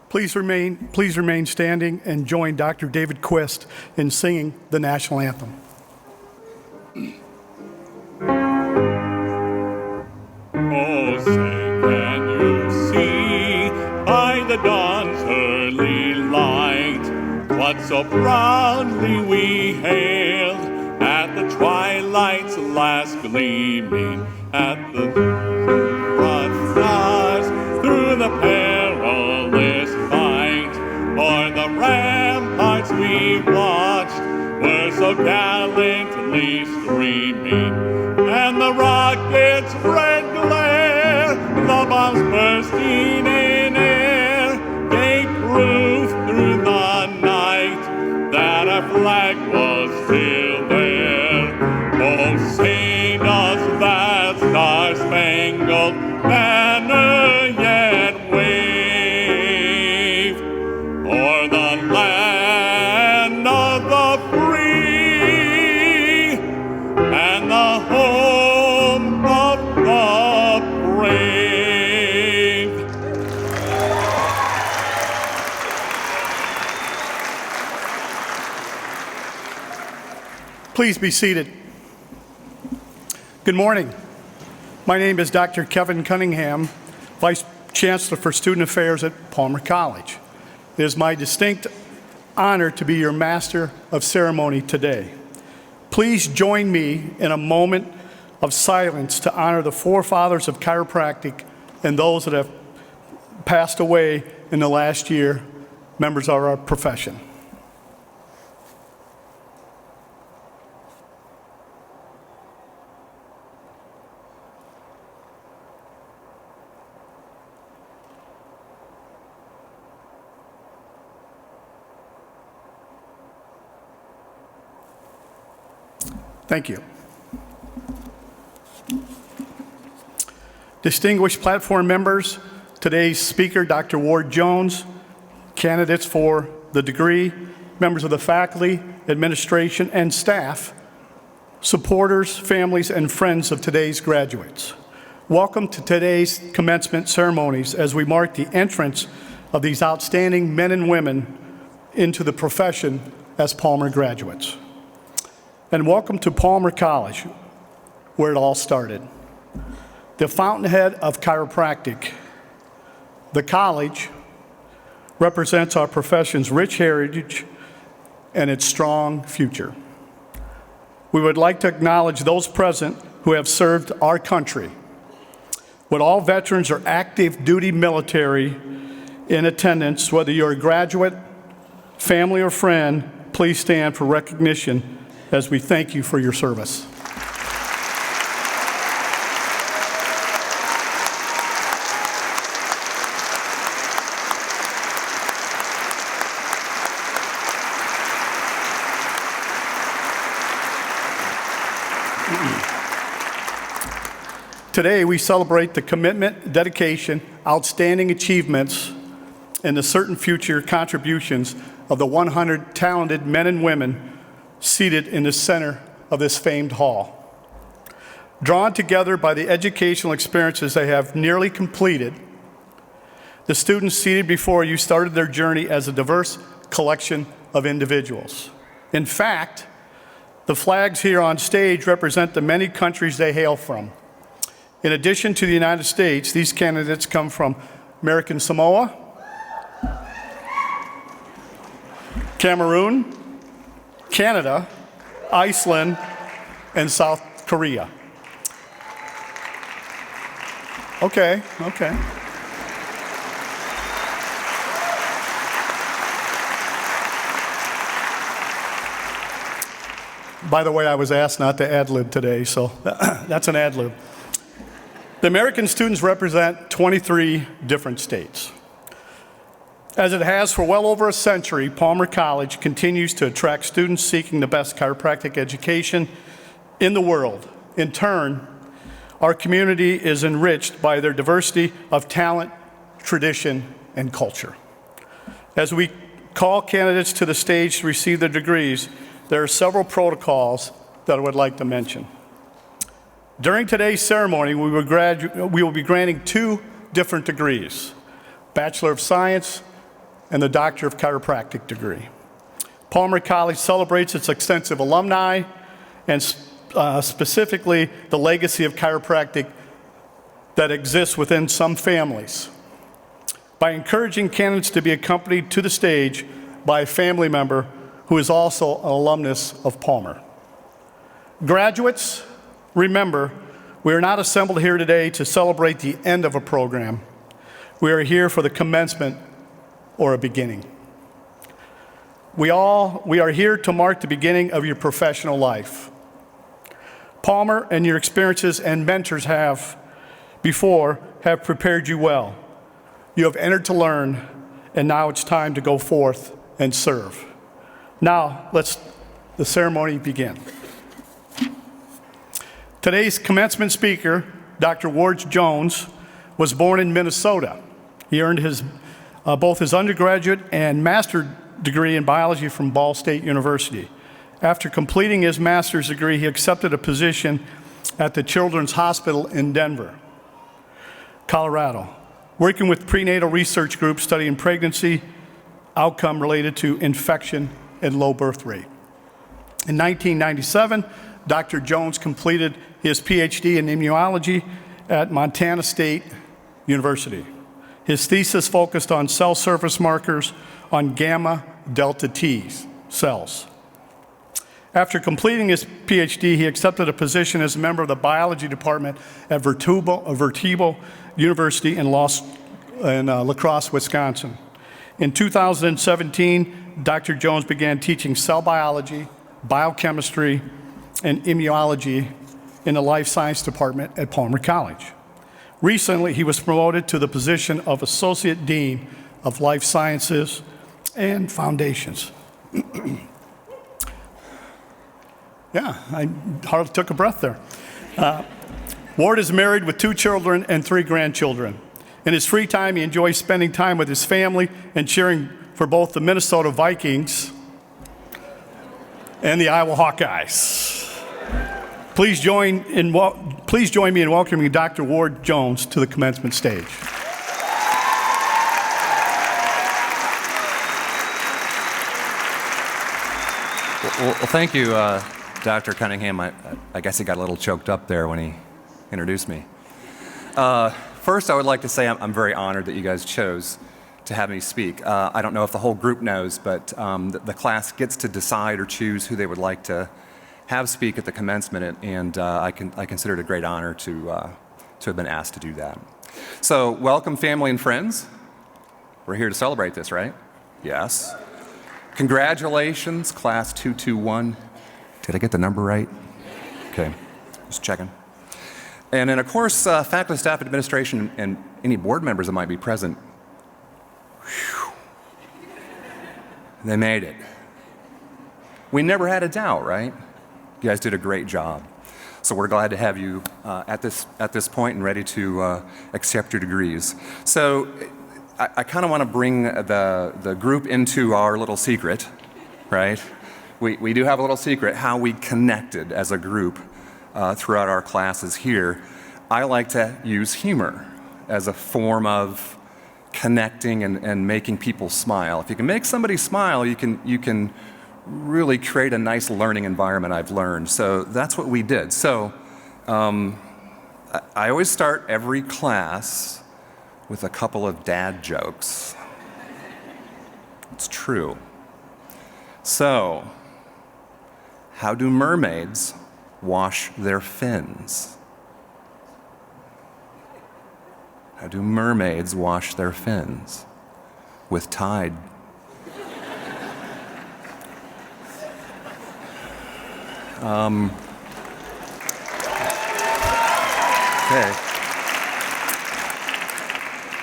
Please remain standing and join Dr. David Quist in singing the national anthem. Oh, say can you see by the dawn's early light what so proudly we hailed at the twilight's last gleaming, at the broad stars through the perilous fight? For the ramparts we watched were so gallantly streaming, and the rockets' red glare, the bombs bursting in air, gave proof through the night that our flag was still there. Oh, sing us that star-spangled banner yet wave, o'er the land of the free and the home of the brave. Please be seated. Good morning. My name is Dr. Kevin Cunningham, Vice Chancellor for Student Affairs at Palmer College. It is my distinct honor to be your Master of Ceremony today. Please join me in a moment of silence to honor the forefathers of chiropractic and those that have passed away in the last year, members of our profession. Thank you. Distinguished platform members, today's speaker, Dr. Ward Jones, candidates for the degree, members of the faculty, administration, and staff, supporters, families, and friends of today's graduates. Welcome to today's commencement ceremonies as we mark the entrance of these outstanding men and women into the profession as Palmer graduates. And welcome to Palmer College, where it all started. The fountainhead of chiropractic. The college represents our profession's rich heritage and its strong future. We would like to acknowledge those present who have served our country. With all veterans or active duty military in attendance, whether you're a graduate, family, or friend, please stand for recognition as we thank you for your service. Today, we celebrate the commitment, dedication, outstanding achievements, and the certain future contributions of the 100 talented men and women seated in the center of this famed hall. Drawn together by the educational experiences they have nearly completed, the students seated before you started their journey as a diverse collection of individuals. In fact, the flags here on stage represent the many countries they hail from. In addition to the United States, these candidates come from American Samoa, Cameroon, Canada, Iceland, and South Korea. Okay. By the way, I was asked not to ad-lib today, so that's an ad-lib. The American students represent 23 different states. As it has for well over a century, Palmer College continues to attract students seeking the best chiropractic education in the world. In turn, our community is enriched by their diversity of talent, tradition, and culture. As we call candidates to the stage to receive their degrees, there are several protocols that I would like to mention. During today's ceremony, we will be granting 2 different degrees, Bachelor of Science and the Doctor of Chiropractic degree. Palmer College celebrates its extensive alumni and specifically the legacy of chiropractic that exists within some families by encouraging candidates to be accompanied to the stage by a family member who is also an alumnus of Palmer. Graduates, remember, we are not assembled here today to celebrate the end of a program. We are here for the commencement or a beginning. We are here to mark the beginning of your professional life. Palmer and your experiences and mentors have prepared you well. You have entered to learn, and now it's time to go forth and serve. Now, let the ceremony begin. Today's commencement speaker, Dr. Ward Jones, was born in Minnesota. He earned both his undergraduate and master's degree in biology from Ball State University. After completing his master's degree, he accepted a position at the Children's Hospital in Denver, Colorado, working with prenatal research groups studying pregnancy outcome related to infection and low birth rate. In 1997, Dr. Jones completed his PhD in immunology at Montana State University. His thesis focused on cell surface markers on gamma delta T cells. After completing his PhD, he accepted a position as a member of the biology department at Virgil University in La Crosse, Wisconsin. In 2017, Dr. Jones began teaching cell biology, biochemistry, and immunology in the life science department at Palmer College. Recently, he was promoted to the position of Associate Dean of Life Sciences and Foundations. Yeah, I hardly took a breath there. Ward is married with 2 children and 3 grandchildren. In his free time, he enjoys spending time with his family and cheering for both the Minnesota Vikings and the Iowa Hawkeyes. Please join me in welcoming Dr. Ward Jones to the commencement stage. Well, thank you, Dr. Cunningham. I guess he got a little choked up there when he introduced me. First, I would like to say I'm very honored that you guys chose to have me speak. I don't know if the whole group knows, but the class gets to decide or choose who they would like to have speak at the commencement, and I consider it a great honor to have been asked to do that. So, welcome, family and friends. We're here to celebrate this, right? Yes. Congratulations, Class 221. Did I get the number right? Okay, just checking. And then, of course, faculty, staff, administration, and any board members that might be present. Whew. They made it. We never had a doubt, right? You guys did a great job. So we're glad to have you at this point and ready to accept your degrees. So I kind of want to bring the group into our little secret, right? We do have a little secret, how we connected as a group throughout our classes here. I like to use humor as a form of connecting and making people smile. If you can make somebody smile, you can really create a nice learning environment, I've learned. So that's what we did. So I always start every class with a couple of dad jokes. It's true. So, how do mermaids wash their fins? How do mermaids wash their fins? With Tide. Okay.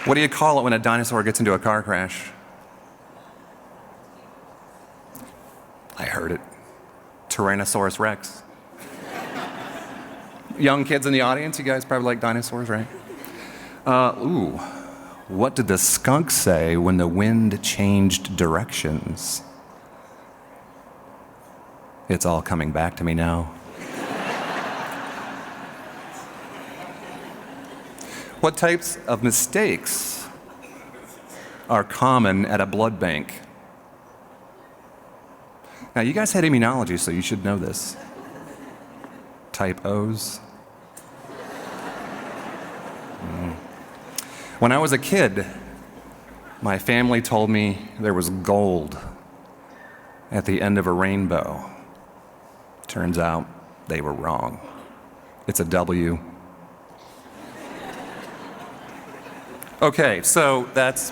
What do you call it when a dinosaur gets into a car crash? I heard it. Tyrannosaurus Rex. Young kids in the audience, you guys probably like dinosaurs, right? What did the skunk say when the wind changed directions? It's all coming back to me now. What types of mistakes are common at a blood bank? Now, you guys had immunology, so you should know this. Typos. When I was a kid, my family told me there was gold at the end of a rainbow. Turns out they were wrong. It's a W. Okay, so that's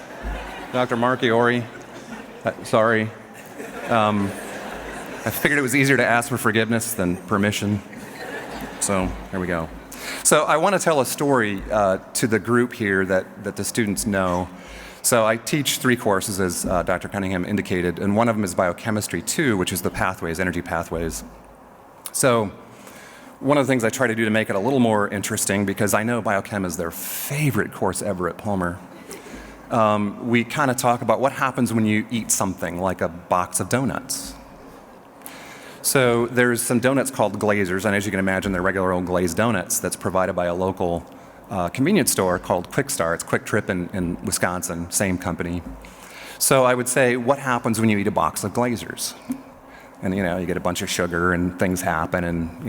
Dr. Marchiori. Sorry. I figured it was easier to ask for forgiveness than permission. So here we go. So I want to tell a story to the group here that the students know. So I teach 3 courses, as Dr. Cunningham indicated, and one of them is biochemistry 2, which is the pathways, energy pathways. So one of the things I try to do to make it a little more interesting, because I know biochem is their favorite course ever at Palmer, we kind of talk about what happens when you eat something like a box of donuts. So there's some donuts called glazers, and as you can imagine, they're regular old glazed donuts that's provided by a local convenience store called Quick Star. It's Quick Trip in Wisconsin, same company. So I would say, what happens when you eat a box of glazers? And you get a bunch of sugar and things happen, and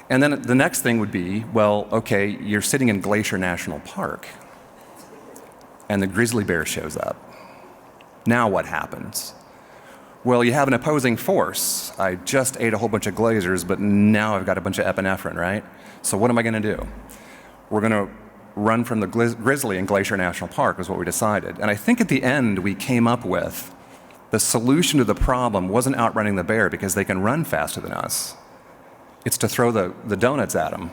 And then the next thing would be, well, okay, you're sitting in Glacier National Park, and the grizzly bear shows up. Now what happens? Well, you have an opposing force. I just ate a whole bunch of glazers, but now I've got a bunch of epinephrine, right? So what am I going to do? We're going to run from the grizzly in Glacier National Park is what we decided. And I think at the end we came up with the solution to the problem wasn't outrunning the bear because they can run faster than us. It's to throw the donuts at him,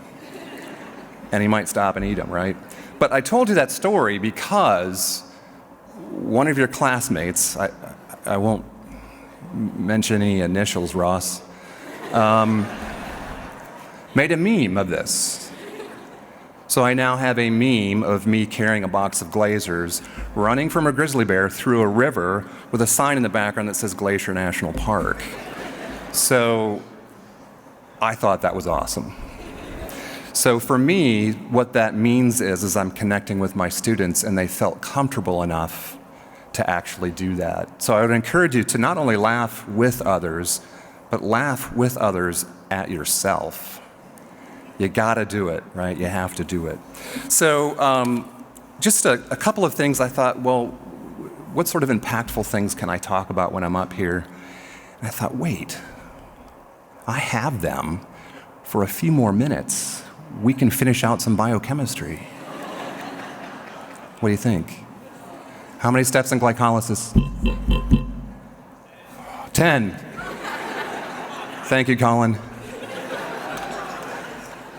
and he might stop and eat them, right? But I told you that story because one of your classmates, I won't mention any initials, Ross, made a meme of this. So I now have a meme of me carrying a box of glazers, running from a grizzly bear through a river with a sign in the background that says Glacier National Park. So I thought that was awesome. So for me, what that means is I'm connecting with my students, and they felt comfortable enough to actually do that. So I would encourage you to not only laugh with others, but laugh with others at yourself. You gotta do it, right? You have to do it. So just a couple of things I thought, well, what sort of impactful things can I talk about when I'm up here? And I thought, wait, I have them for a few more minutes. We can finish out some biochemistry. What do you think? How many steps in glycolysis? 10. Thank you, Colin.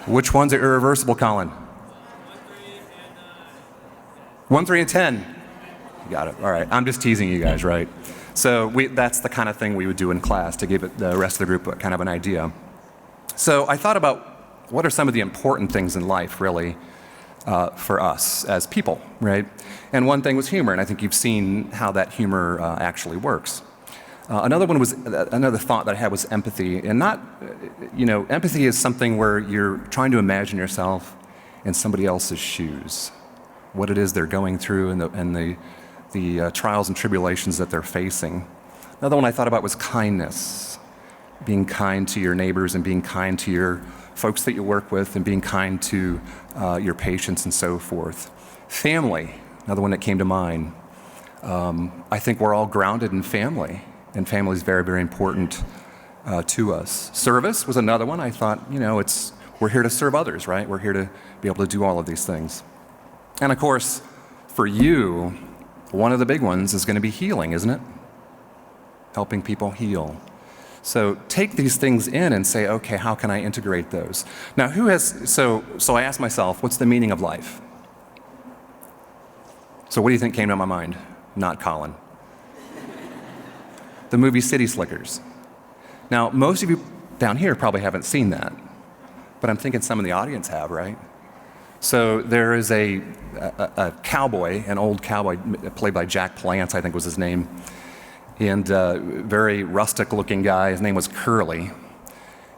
Which ones are irreversible, Colin? 1, 3, and 10. You got it. All right. I'm just teasing you guys, right? So that's the kind of thing we would do in class to give the rest of the group kind of an idea. So I thought about what are some of the important things in life, really, for us as people, right? And one thing was humor, and I think you've seen how that humor actually works. Another thought that I had was empathy, and not, empathy is something where you're trying to imagine yourself in somebody else's shoes, what it is they're going through, and the trials and tribulations that they're facing. Another one I thought about was kindness, being kind to your neighbors and being kind to your folks that you work with, and being kind to your patients and so forth. Family, another one that came to mind. I think we're all grounded in family, and family is very, very important to us. Service was another one. I thought, we're here to serve others, right? We're here to be able to do all of these things. And of course, for you, one of the big ones is going to be healing, isn't it? Helping people heal. So take these things in and say, okay, how can I integrate those? Now, so I asked myself, what's the meaning of life? So what do you think came to my mind? Not Colin. The movie City Slickers. Now, most of you down here probably haven't seen that, but I'm thinking some of the audience have, right? So there is a cowboy, an old cowboy played by Jack Palance, I think was his name, and very rustic-looking guy. His name was Curly,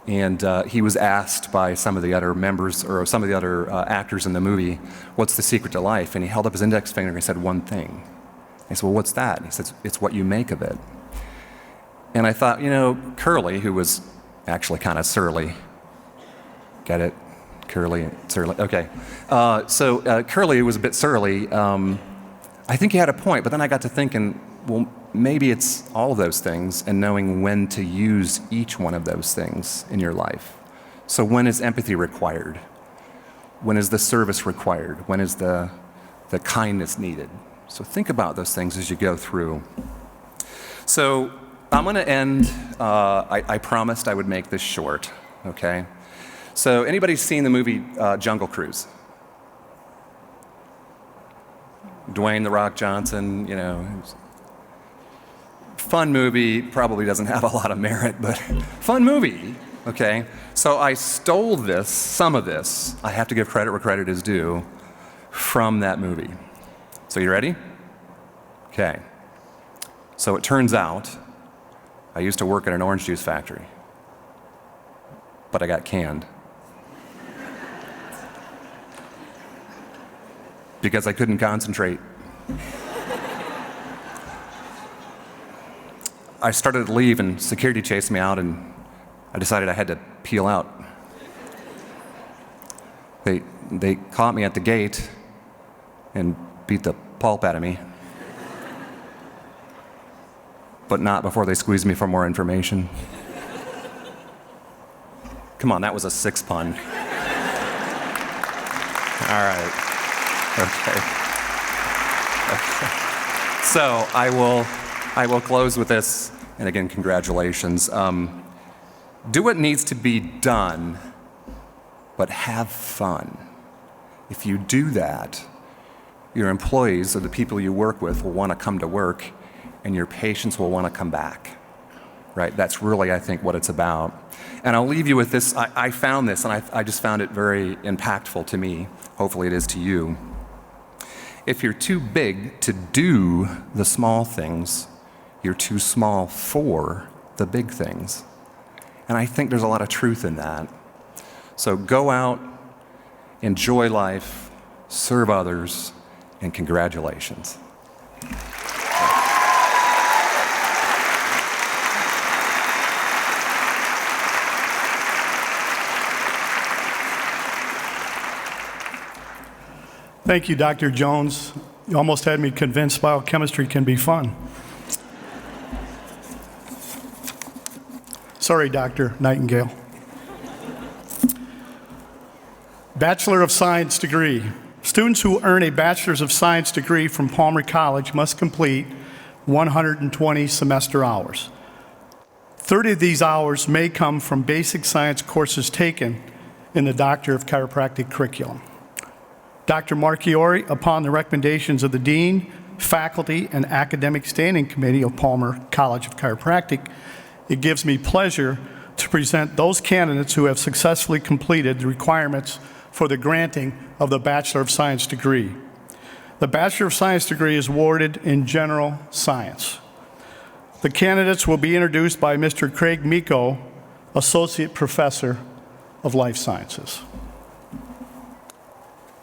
and he was asked by some of the other members or some of the other actors in the movie, "What's the secret to life?" And he held up his index finger and he said, "One thing." I said, "Well, what's that?" And he said, "It's what you make of it." And I thought, Curly, who was actually kind of surly, get it? Curly, surly, okay. So Curly was a bit surly. I think he had a point, but then I got to thinking, well, maybe it's all of those things and knowing when to use each one of those things in your life. So when is empathy required? When is the service required? When is the kindness needed? So think about those things as you go through. So I'm going to end, I promised I would make this short, okay? So anybody seen the movie Jungle Cruise? Dwayne "The Rock" Johnson, fun movie, probably doesn't have a lot of merit, but fun movie, okay? So I stole some of this, I have to give credit where credit is due, from that movie. So you ready? Okay. So it turns out I used to work at an orange juice factory, but I got canned. Because I couldn't concentrate. I started to leave and security chased me out, and I decided I had to peel out. They caught me at the gate and beat the pulp out of me. But not before they squeezed me for more information. Come on, that was a 6 pun. All right. Okay. So I will close with this, and again, congratulations. Do what needs to be done, but have fun. If you do that, your employees or the people you work with will want to come to work, and your patients will want to come back, right? That's really, I think, what it's about. And I'll leave you with this. I found this, and I just found it very impactful to me. Hopefully it is to you. If you're too big to do the small things, you're too small for the big things. And I think there's a lot of truth in that. So go out, enjoy life, serve others, and congratulations. Thank you, Dr. Jones. You almost had me convinced biochemistry can be fun. Sorry, Dr. Nightingale. Bachelor of Science degree. Students who earn a Bachelor's of Science degree from Palmer College must complete 120 semester hours. 30 of these hours may come from basic science courses taken in the Doctor of Chiropractic curriculum. Dr. Marchiori, upon the recommendations of the Dean, Faculty, and Academic Standing Committee of Palmer College of Chiropractic, it gives me pleasure to present those candidates who have successfully completed the requirements for the granting of the Bachelor of Science degree. The Bachelor of Science degree is awarded in General Science. The candidates will be introduced by Mr. Craig Miko, Associate Professor of Life Sciences.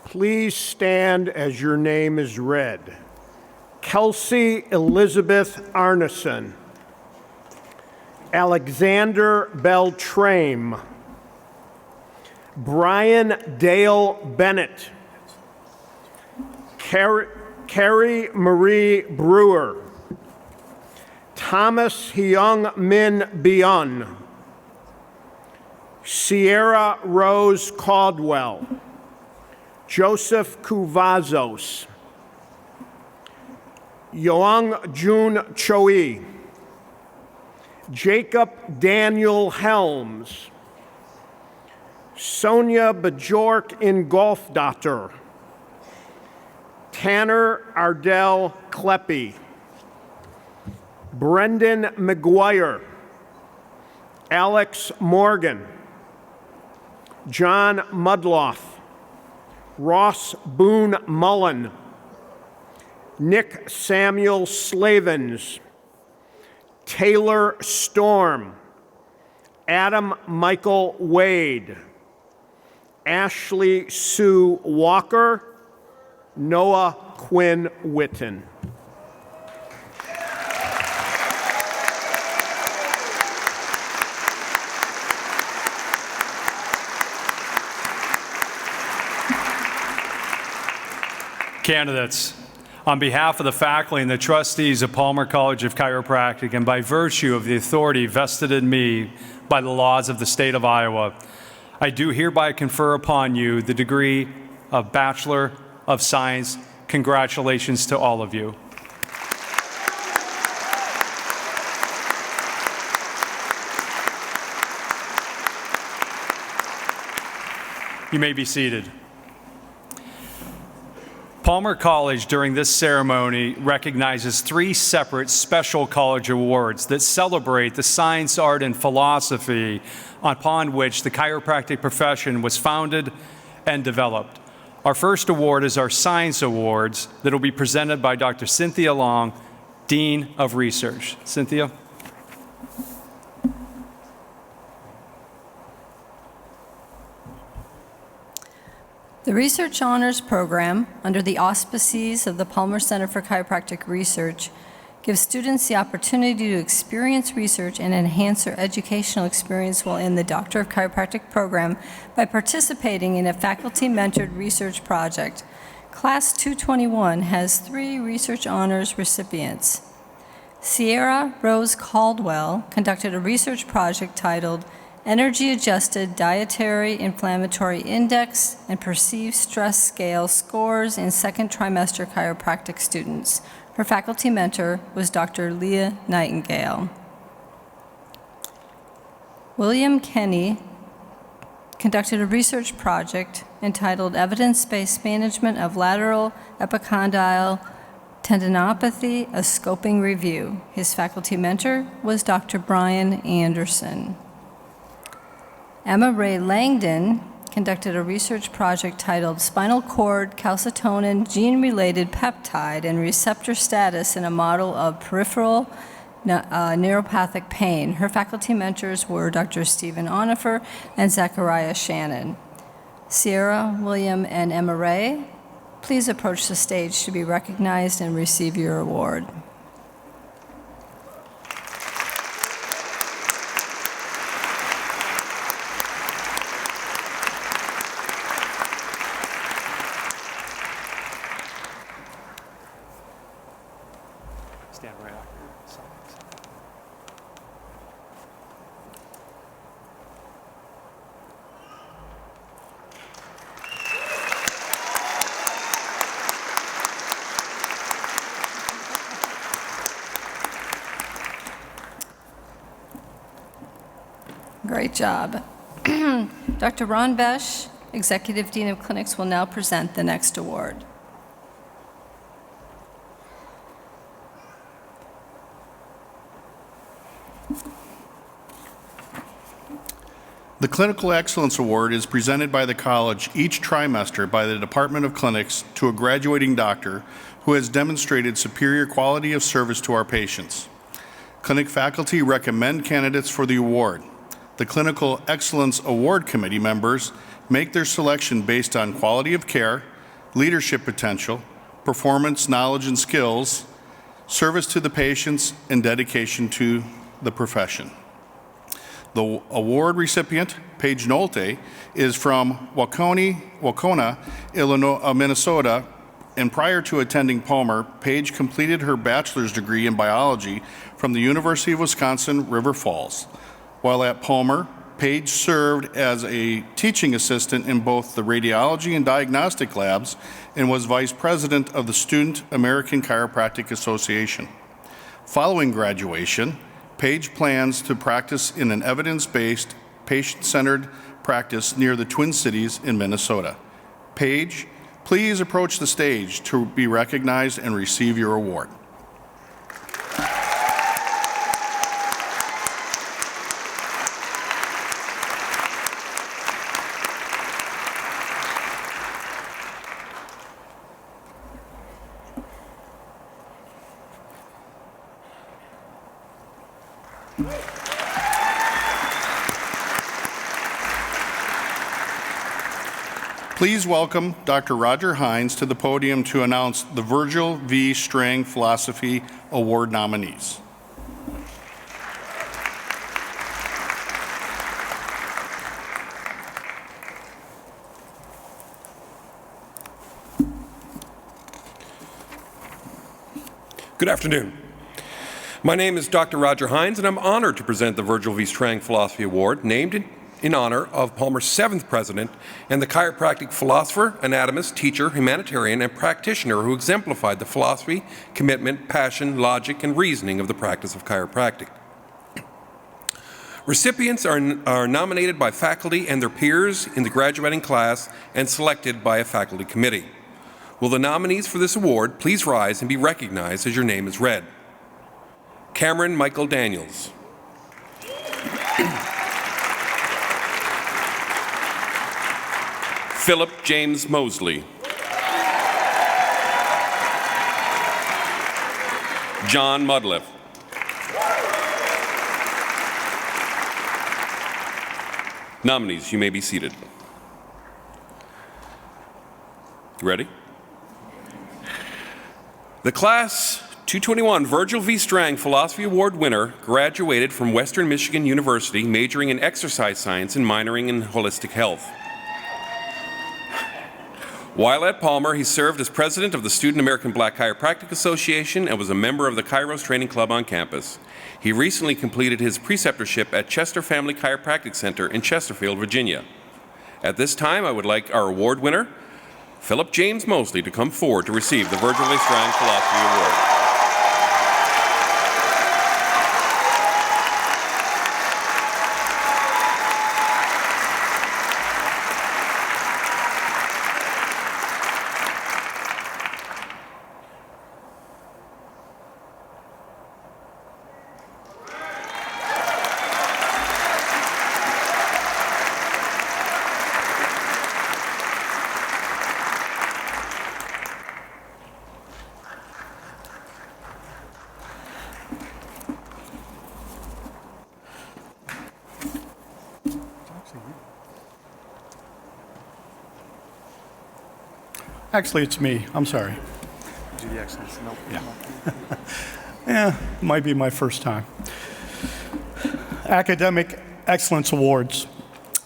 Please stand as your name is read. Kelsey Elizabeth Arneson. Alexander Beltrame. Brian Dale Bennett. Carrie Marie Brewer. Thomas Hyung Min Byun. Sierra Rose Caldwell. Joseph Kuvazos. Young Jun Choi. Jacob Daniel Helms. Sonia Bajork Ingolfdotter. Tanner Ardell Kleppe. Brendan McGuire. Alex Morgan. John Mudloff. Ross Boone Mullen. Nick Samuel Slavens. Taylor Storm. Adam Michael Wade. Ashley Sue Walker. Noah Quinn Witten. Candidates, on behalf of the faculty and the trustees of Palmer College of Chiropractic, and by virtue of the authority vested in me by the laws of the state of Iowa, I do hereby confer upon you the degree of Bachelor of Science. Congratulations to all of you. You may be seated. Palmer College during this ceremony recognizes 3 separate special college awards that celebrate the science, art, and philosophy upon which the chiropractic profession was founded and developed. Our first award is our Science Awards that will be presented by Dr. Cynthia Long, Dean of Research. Cynthia. The Research Honors Program, under the auspices of the Palmer Center for Chiropractic Research, gives students the opportunity to experience research and enhance their educational experience while in the Doctor of Chiropractic program by participating in a faculty-mentored research project. Class 221 has 3 Research Honors recipients. Sierra Rose Caldwell conducted a research project titled Energy-Adjusted Dietary Inflammatory Index and Perceived Stress Scale Scores in Second Trimester Chiropractic Students. Her faculty mentor was Dr. Leah Nightingale. William Kenny conducted a research project entitled Evidence-Based Management of Lateral Epicondyle Tendinopathy, a Scoping Review. His faculty mentor was Dr. Brian Anderson. Emma Ray Langdon conducted a research project titled Spinal Cord Calcitonin Gene-Related Peptide and Receptor Status in a Model of Peripheral Neuropathic Pain. Her faculty mentors were Dr. Stephen Onifer and Zachariah Shannon. Sierra, William, and Emma Ray, please approach the stage to be recognized and receive your award. Stand right out here. Great job. Dr. Ron Besch, Executive Dean of Clinics, will now present the next award. The Clinical Excellence Award is presented by the college each trimester by the Department of Clinics to a graduating doctor who has demonstrated superior quality of service to our patients. Clinic faculty recommend candidates for the award. The Clinical Excellence Award Committee members make their selection based on quality of care, leadership potential, performance, knowledge, and skills, service to the patients, and dedication to the profession. The award recipient, Paige Nolte, is from Wauconah, Illinois, Minnesota, and prior to attending Palmer, Paige completed her bachelor's degree in biology from the University of Wisconsin, River Falls. While at Palmer, Paige served as a teaching assistant in both the radiology and diagnostic labs and was vice president of the Student American Chiropractic Association. Following graduation, Paige plans to practice in an evidence-based, patient-centered practice near the Twin Cities in Minnesota. Paige, please approach the stage to be recognized and receive your award. Please welcome Dr. Roger Hines to the podium to announce the Virgil V. Strang Philosophy Award nominees. Good afternoon. My name is Dr. Roger Hines, and I'm honored to present the Virgil V. Strang Philosophy Award, named in honor of Palmer's 7th president and the chiropractic philosopher, anatomist, teacher, humanitarian, and practitioner who exemplified the philosophy, commitment, passion, logic, and reasoning of the practice of chiropractic. Recipients are nominated by faculty and their peers in the graduating class and selected by a faculty committee. Will the nominees for this award please rise and be recognized as your name is read? Cameron Michael Daniels. Philip James Mosley. John Mudliff. Nominees, you may be seated. You ready? The Class 221 Virgil V. Strang Philosophy Award winner graduated from Western Michigan University, majoring in exercise science and minoring in holistic health. While at Palmer, he served as president of the Student American Black Chiropractic Association and was a member of the Kairos Training Club on campus. He recently completed his preceptorship at Chester Family Chiropractic Center in Chesterfield, Virginia. At this time, I would like our award winner, Philip James Mosley, to come forward to receive the Virgil V. Strang Philosophy Award. Actually, it's me. I'm sorry. Do the excellence. Nope. Yeah, might be my first time. Academic Excellence Awards.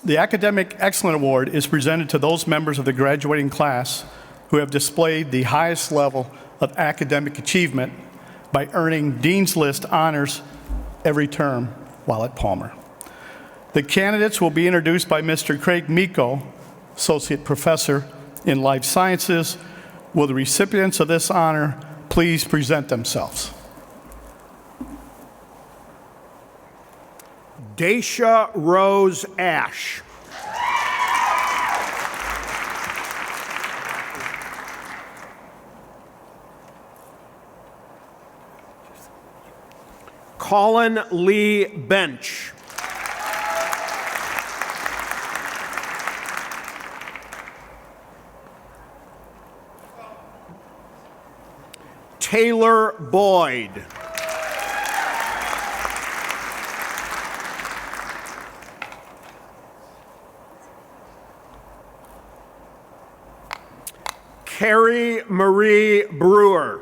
The Academic Excellence Award is presented to those members of the graduating class who have displayed the highest level of academic achievement by earning Dean's List honors every term while at Palmer. The candidates will be introduced by Mr. Craig Miko, Associate Professor in Life Sciences. Will the recipients of this honor please present themselves? Dacia Rose Ash. Colin Lee Bench. Taylor Boyd. Carrie Marie Brewer.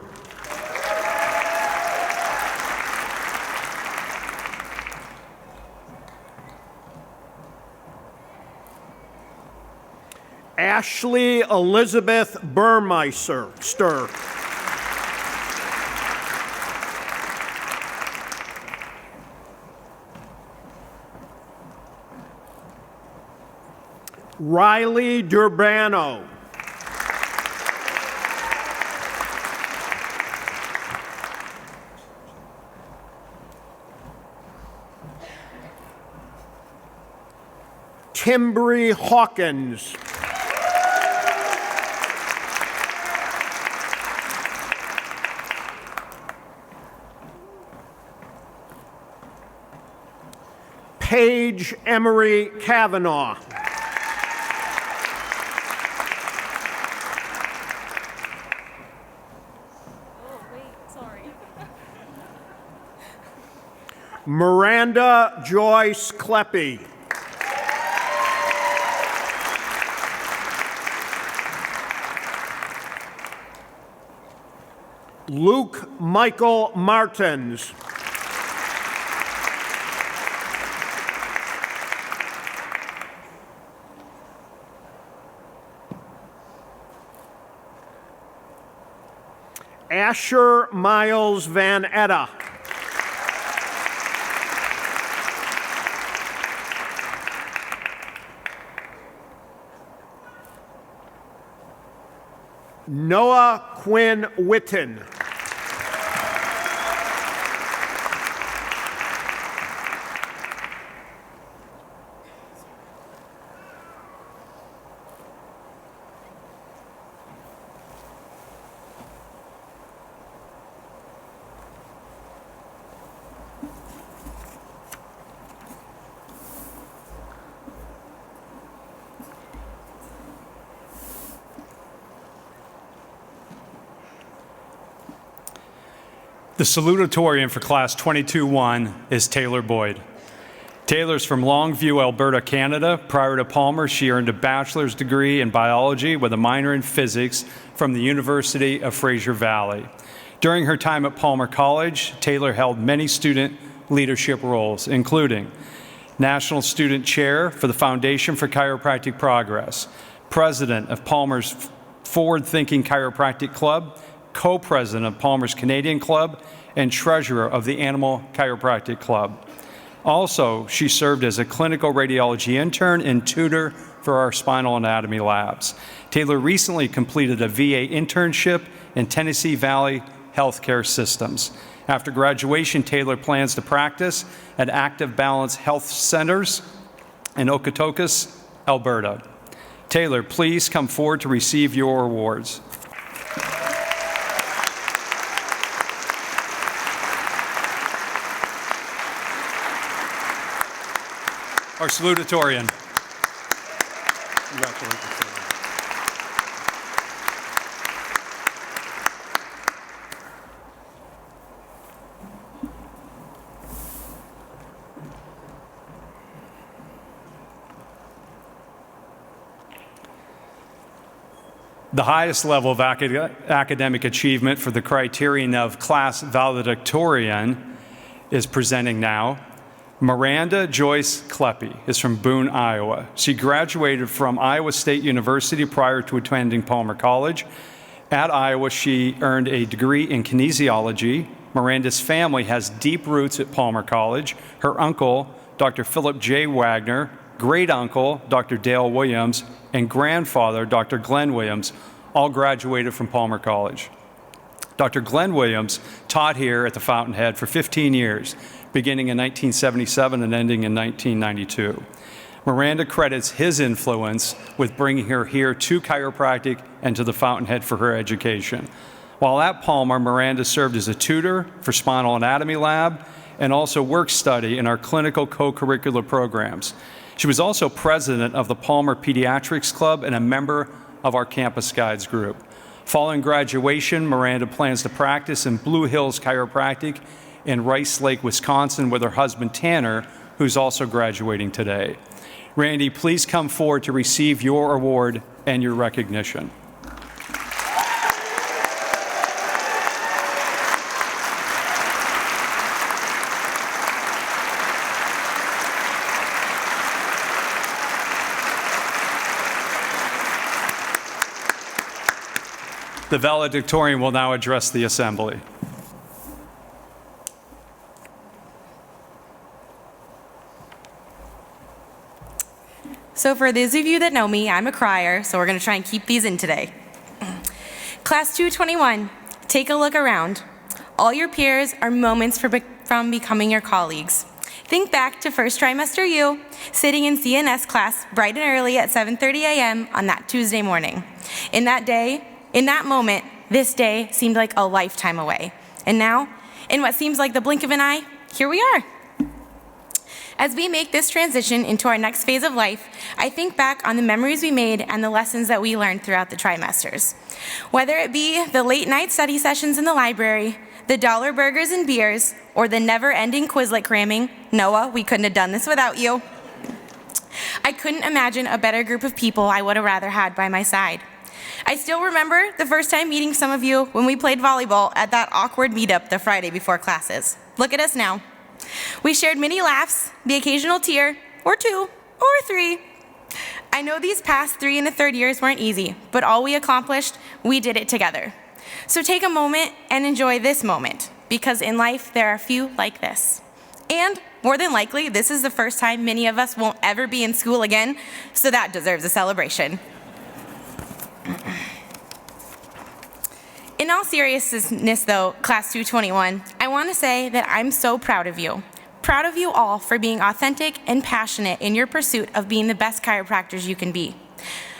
Ashley Elizabeth Burmeister. Riley Durbano. Timbri Hawkins. Paige Emery Kavanaugh. Miranda Joyce Kleppe. Luke Michael Martins. Asher Miles Van Etta. Noah Quinn Witten. The salutatorian for Class 22-1 is Taylor Boyd. Taylor's from Longview, Alberta, Canada. Prior to Palmer, she earned a bachelor's degree in biology with a minor in physics from the University of Fraser Valley. During her time at Palmer College, Taylor held many student leadership roles, including National Student Chair for the Foundation for Chiropractic Progress, President of Palmer's Forward Thinking Chiropractic Club, Co-President of Palmer's Canadian Club, and Treasurer of the Animal Chiropractic Club. Also, she served as a clinical radiology intern and tutor for our spinal anatomy labs. Taylor recently completed a VA internship in Tennessee Valley Healthcare Systems. After graduation, Taylor plans to practice at Active Balance Health Centers in Okotoks, Alberta. Taylor, please come forward to receive your awards. Our salutatorian. Congratulations. The highest level of academic achievement for the criterion of class valedictorian is presenting now. Miranda Joyce Kleppe is from Boone, Iowa. She graduated from Iowa State University prior to attending Palmer College. At Iowa, she earned a degree in kinesiology. Miranda's family has deep roots at Palmer College. Her uncle, Dr. Philip J. Wagner, great-uncle, Dr. Dale Williams, and grandfather, Dr. Glenn Williams, all graduated from Palmer College. Dr. Glenn Williams taught here at the Fountainhead for 15 years, beginning in 1977 and ending in 1992. Miranda credits his influence with bringing her here to chiropractic and to the Fountainhead for her education. While at Palmer, Miranda served as a tutor for Spinal Anatomy Lab and also work study in our clinical co-curricular programs. She was also president of the Palmer Pediatrics Club and a member of our Campus Guides group. Following graduation, Miranda plans to practice in Blue Hills Chiropractic in Rice Lake, Wisconsin, with her husband Tanner, who's also graduating today. Randy, please come forward to receive your award and your recognition. The valedictorian will now address the assembly. So for those of you that know me, I'm a crier, so we're going to try and keep these in today. Class 221, take a look around. All your peers are moments from becoming your colleagues. Think back to first trimester you, sitting in CNS class bright and early at 7:30 a.m. on that Tuesday morning. In that moment, this day seemed like a lifetime away. And now, in what seems like the blink of an eye, here we are. As we make this transition into our next phase of life, I think back on the memories we made and the lessons that we learned throughout the trimesters. Whether it be the late night study sessions in the library, the dollar burgers and beers, or the never-ending Quizlet cramming, Noah, we couldn't have done this without you. I couldn't imagine a better group of people I would have rather had by my side. I still remember the first time meeting some of you when we played volleyball at that awkward meetup the Friday before classes. Look at us now. We shared many laughs, the occasional tear, or 2, or 3. I know these past 3 and a third years weren't easy, but all we accomplished, we did it together. So take a moment and enjoy this moment, because in life there are few like this. And more than likely, this is the first time many of us won't ever be in school again, so that deserves a celebration. In all seriousness though, Class 221, I want to say that I'm so proud of you. Proud of you all for being authentic and passionate in your pursuit of being the best chiropractors you can be.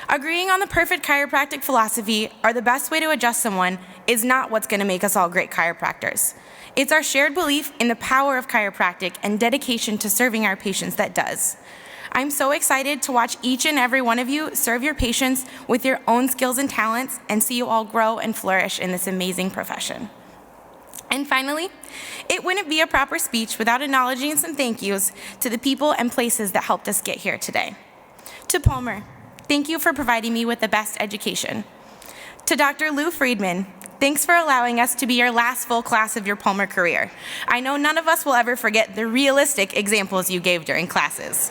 Agreeing on the perfect chiropractic philosophy or the best way to adjust someone is not what's going to make us all great chiropractors. It's our shared belief in the power of chiropractic and dedication to serving our patients that does. I'm so excited to watch each and every one of you serve your patients with your own skills and talents and see you all grow and flourish in this amazing profession. And finally, it wouldn't be a proper speech without acknowledging some thank yous to the people and places that helped us get here today. To Palmer, thank you for providing me with the best education. To Dr. Lou Friedman, thanks for allowing us to be your last full class of your Palmer career. I know none of us will ever forget the realistic examples you gave during classes.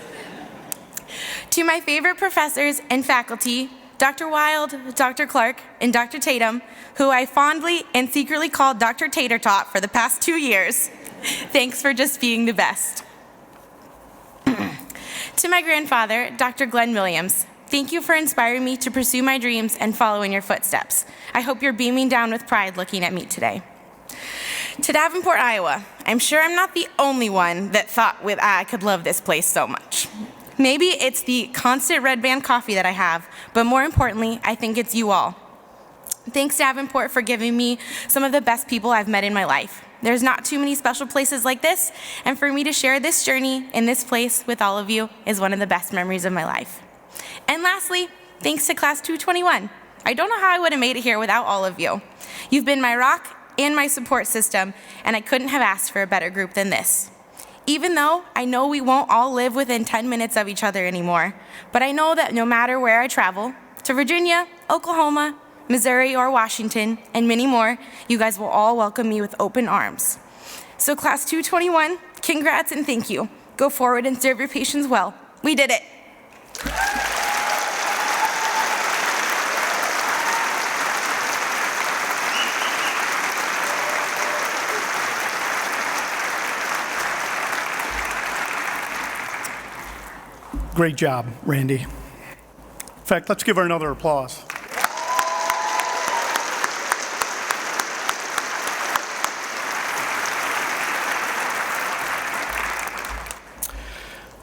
To my favorite professors and faculty, Dr. Wild, Dr. Clark, and Dr. Tatum, who I fondly and secretly called Dr. Tater Tot for the past 2 years, thanks for just being the best. To my grandfather, Dr. Glenn Williams, thank you for inspiring me to pursue my dreams and follow in your footsteps. I hope you're beaming down with pride looking at me today. To Davenport, Iowa, I'm sure I'm not the only one that thought I could love this place so much. Maybe it's the constant Red Band coffee that I have, but more importantly, I think it's you all. Thanks, Davenport, for giving me some of the best people I've met in my life. There's not too many special places like this, and for me to share this journey in this place with all of you is one of the best memories of my life. And lastly, thanks to Class 221. I don't know how I would have made it here without all of you. You've been my rock and my support system, and I couldn't have asked for a better group than this. Even though I know we won't all live within 10 minutes of each other anymore, but I know that no matter where I travel, to Virginia, Oklahoma, Missouri, or Washington, and many more, you guys will all welcome me with open arms. So Class 221, congrats and thank you. Go forward and serve your patients well. We did it. Great job, Randy. In fact, let's give her another applause.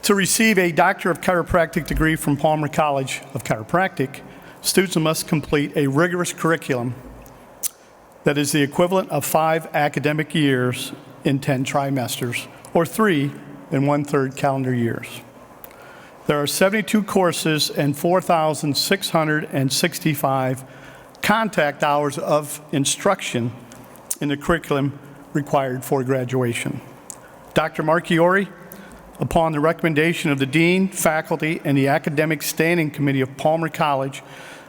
To receive a Doctor of Chiropractic degree from Palmer College of Chiropractic, students must complete a rigorous curriculum that is the equivalent of 5 academic years in 10 trimesters, or 3 in 1/3 calendar years. There are 72 courses and 4,665 contact hours of instruction in the curriculum required for graduation. Dr. Marchiori, upon the recommendation of the Dean, faculty, and the Academic Standing Committee of Palmer College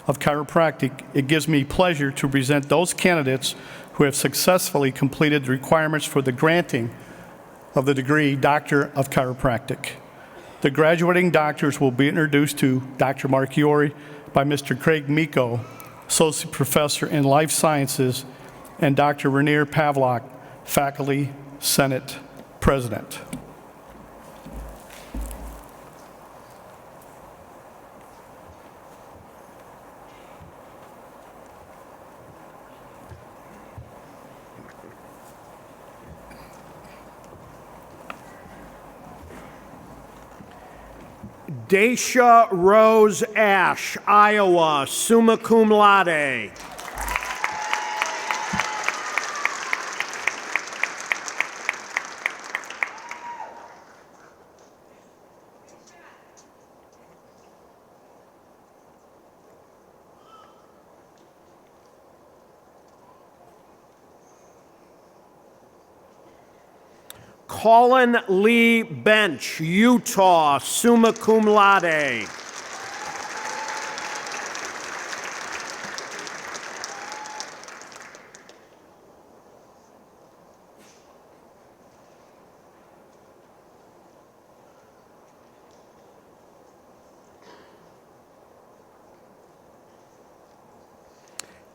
of Chiropractic, it gives me pleasure to present those candidates who have successfully completed the requirements for the granting of the degree Doctor of Chiropractic. The graduating doctors will be introduced to Dr. Marchiori by Mr. Craig Miko, Associate Professor in Life Sciences, and Dr. Rainier Pavlak, Faculty Senate President. Dacia Rose Ash, Iowa, summa cum laude. Colin Lee Bench, Utah, summa cum laude.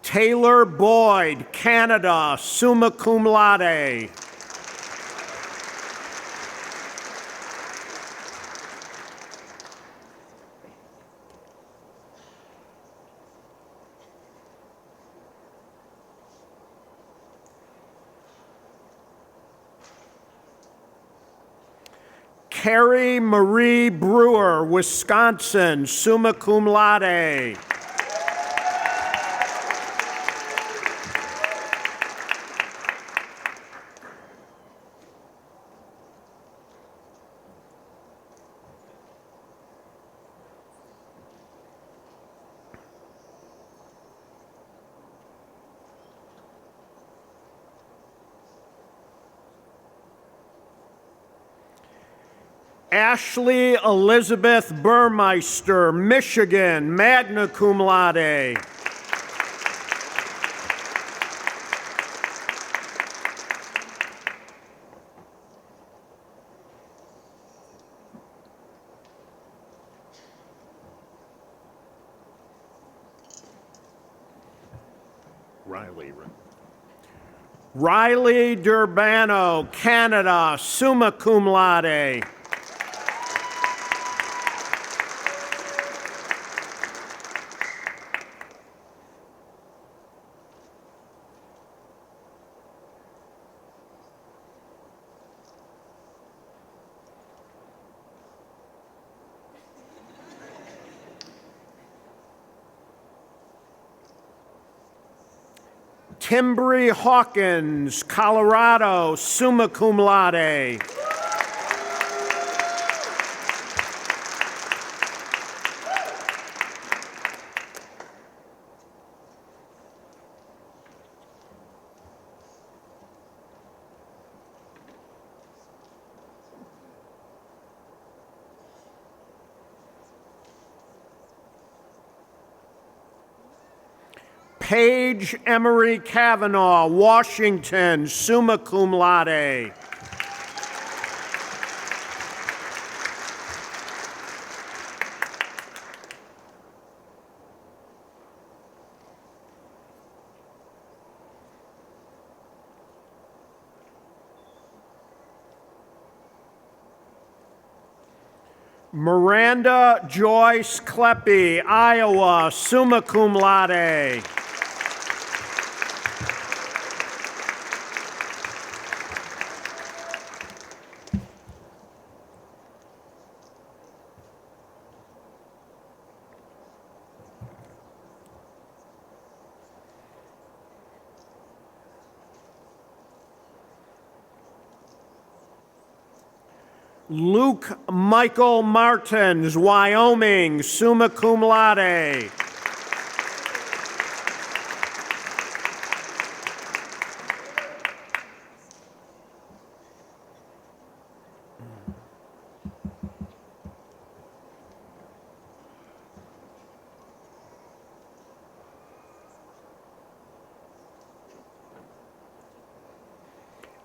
Taylor Boyd, Canada, summa cum laude. Carrie Marie Brewer, Wisconsin, summa cum laude. Ashley Elizabeth Burmeister, Michigan, magna cum laude. Riley Durbano, Canada, summa cum laude. Timbri Hawkins, Colorado, summa cum laude. Paige Emery Kavanaugh, Washington, summa cum laude. Miranda Joyce Kleppe, Iowa, summa cum laude. Luke Michael Martins, Wyoming, summa cum laude.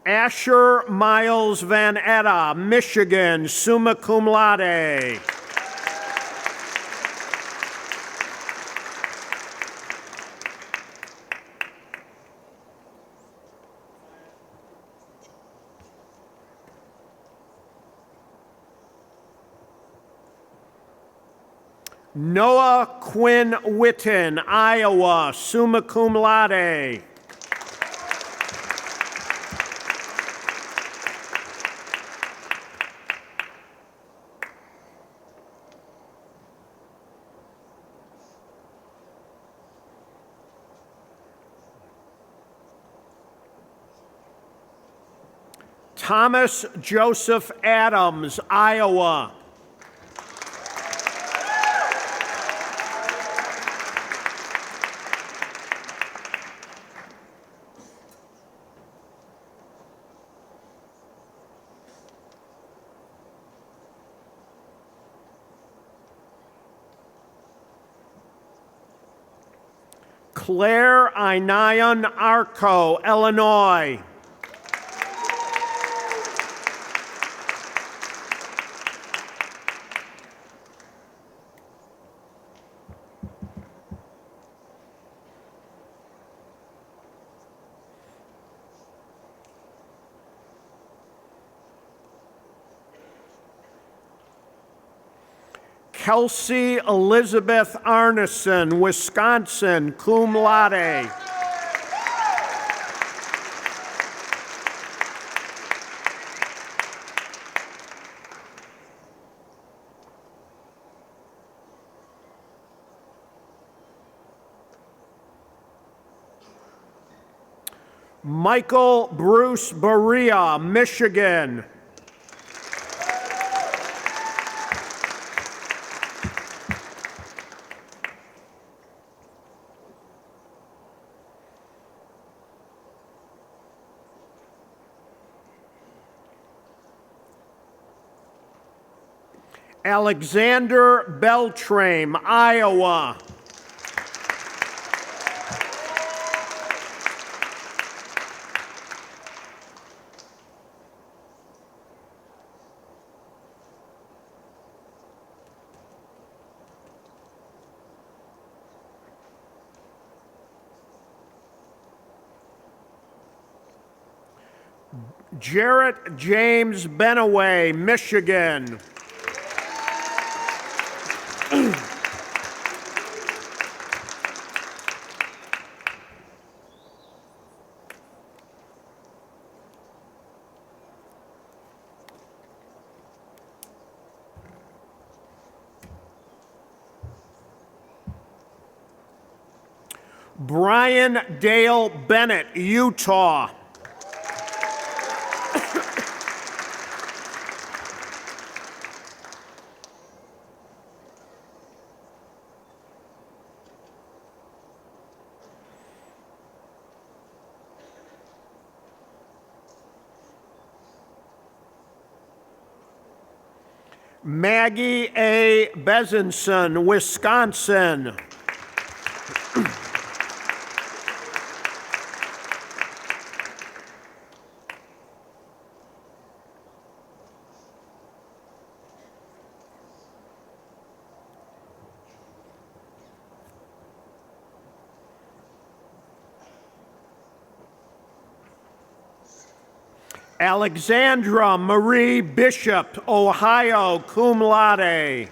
Asher Miles Van Etta, Michigan, summa cum laude. Noah Quinn Witten, Iowa, summa cum laude. Thomas Joseph Adams, Iowa. Claire Inayan Arco, Illinois. Kelsey Elizabeth Arneson, Wisconsin, cum laude. Michael Bruce Berea, Michigan. Alexander Beltrame, Iowa. Jarrett James Benaway, Michigan. Brian Dale Bennett, Utah. Maggie A. Bezenson, Wisconsin. Alexandra Marie Bishop, Ohio, cum laude.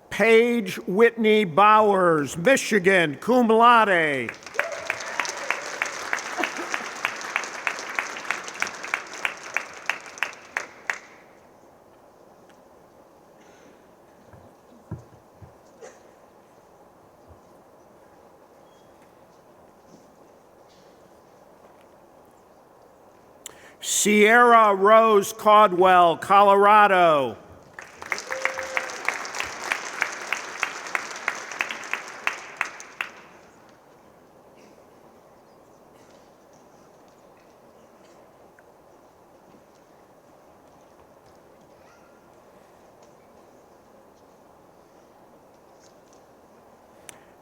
Paige Whitney Bowers, Michigan, cum laude. Sierra Rose Caldwell, Colorado.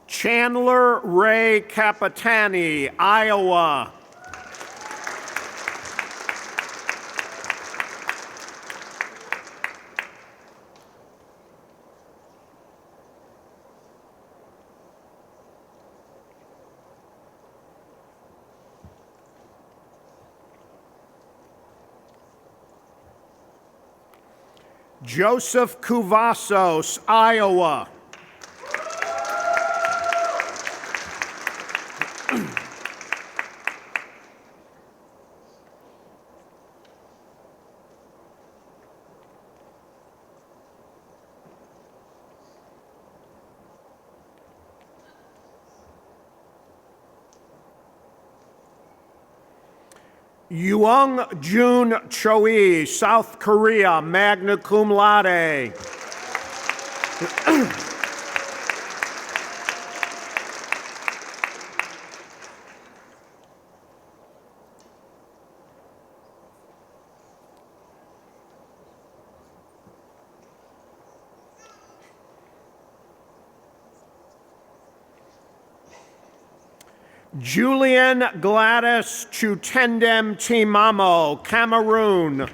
Chandler Ray Capitani, Iowa. Joseph Kuvassos, Iowa. Young Jun Choi, South Korea, magna cum laude. Julian Gladys Chutendem Timamo, Cameroon.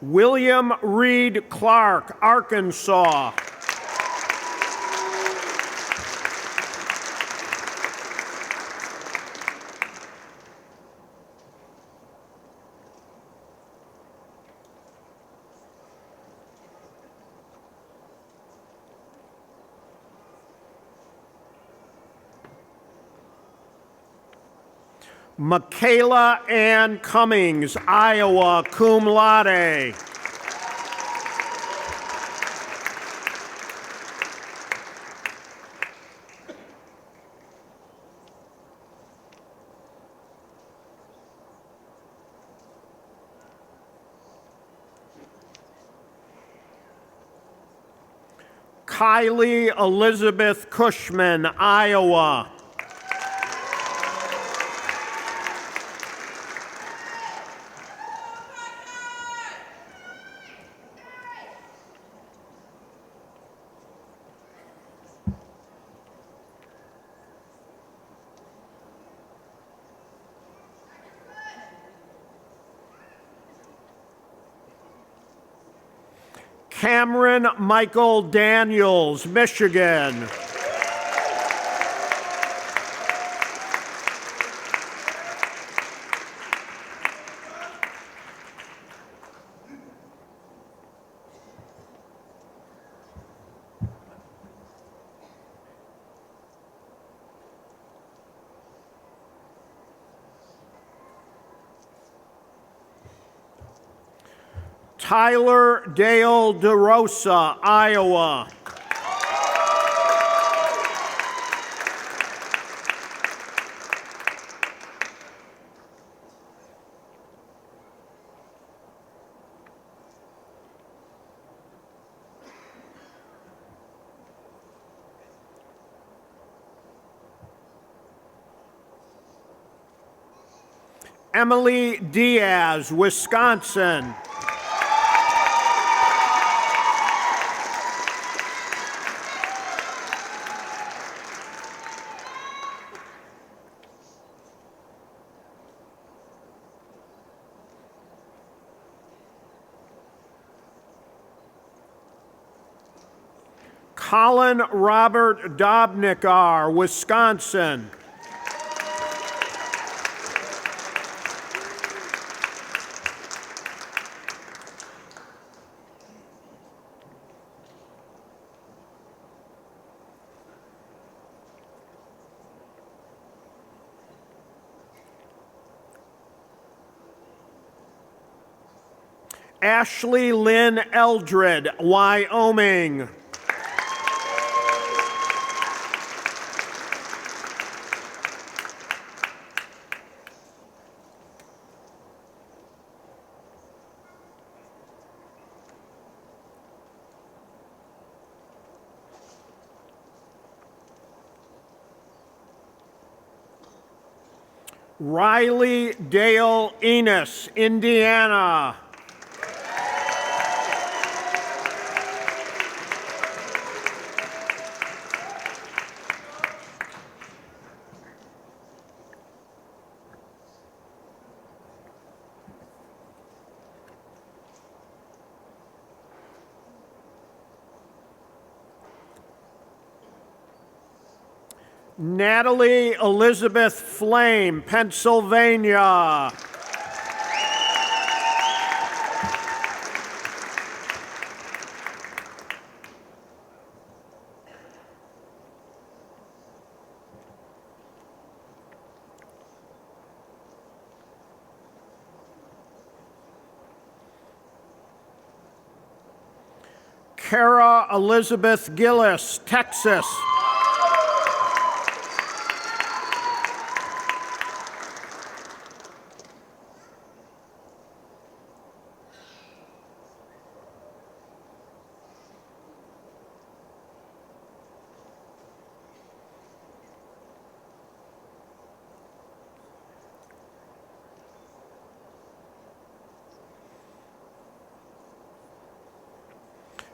William Reed Clark, Arkansas. Michaela Ann Cummings, Iowa, cum laude. Kylie Elizabeth Cushman, Iowa. Cameron Michael Daniels, Michigan. Tyler Dale DeRosa, Iowa. Emily Diaz, Wisconsin. Colin Robert Dobnikar, Wisconsin. Ashley Lynn Eldred, Wyoming. Riley Dale Enos, Indiana. Natalie Elizabeth Flame, Pennsylvania. Kara Elizabeth Gillis, Texas.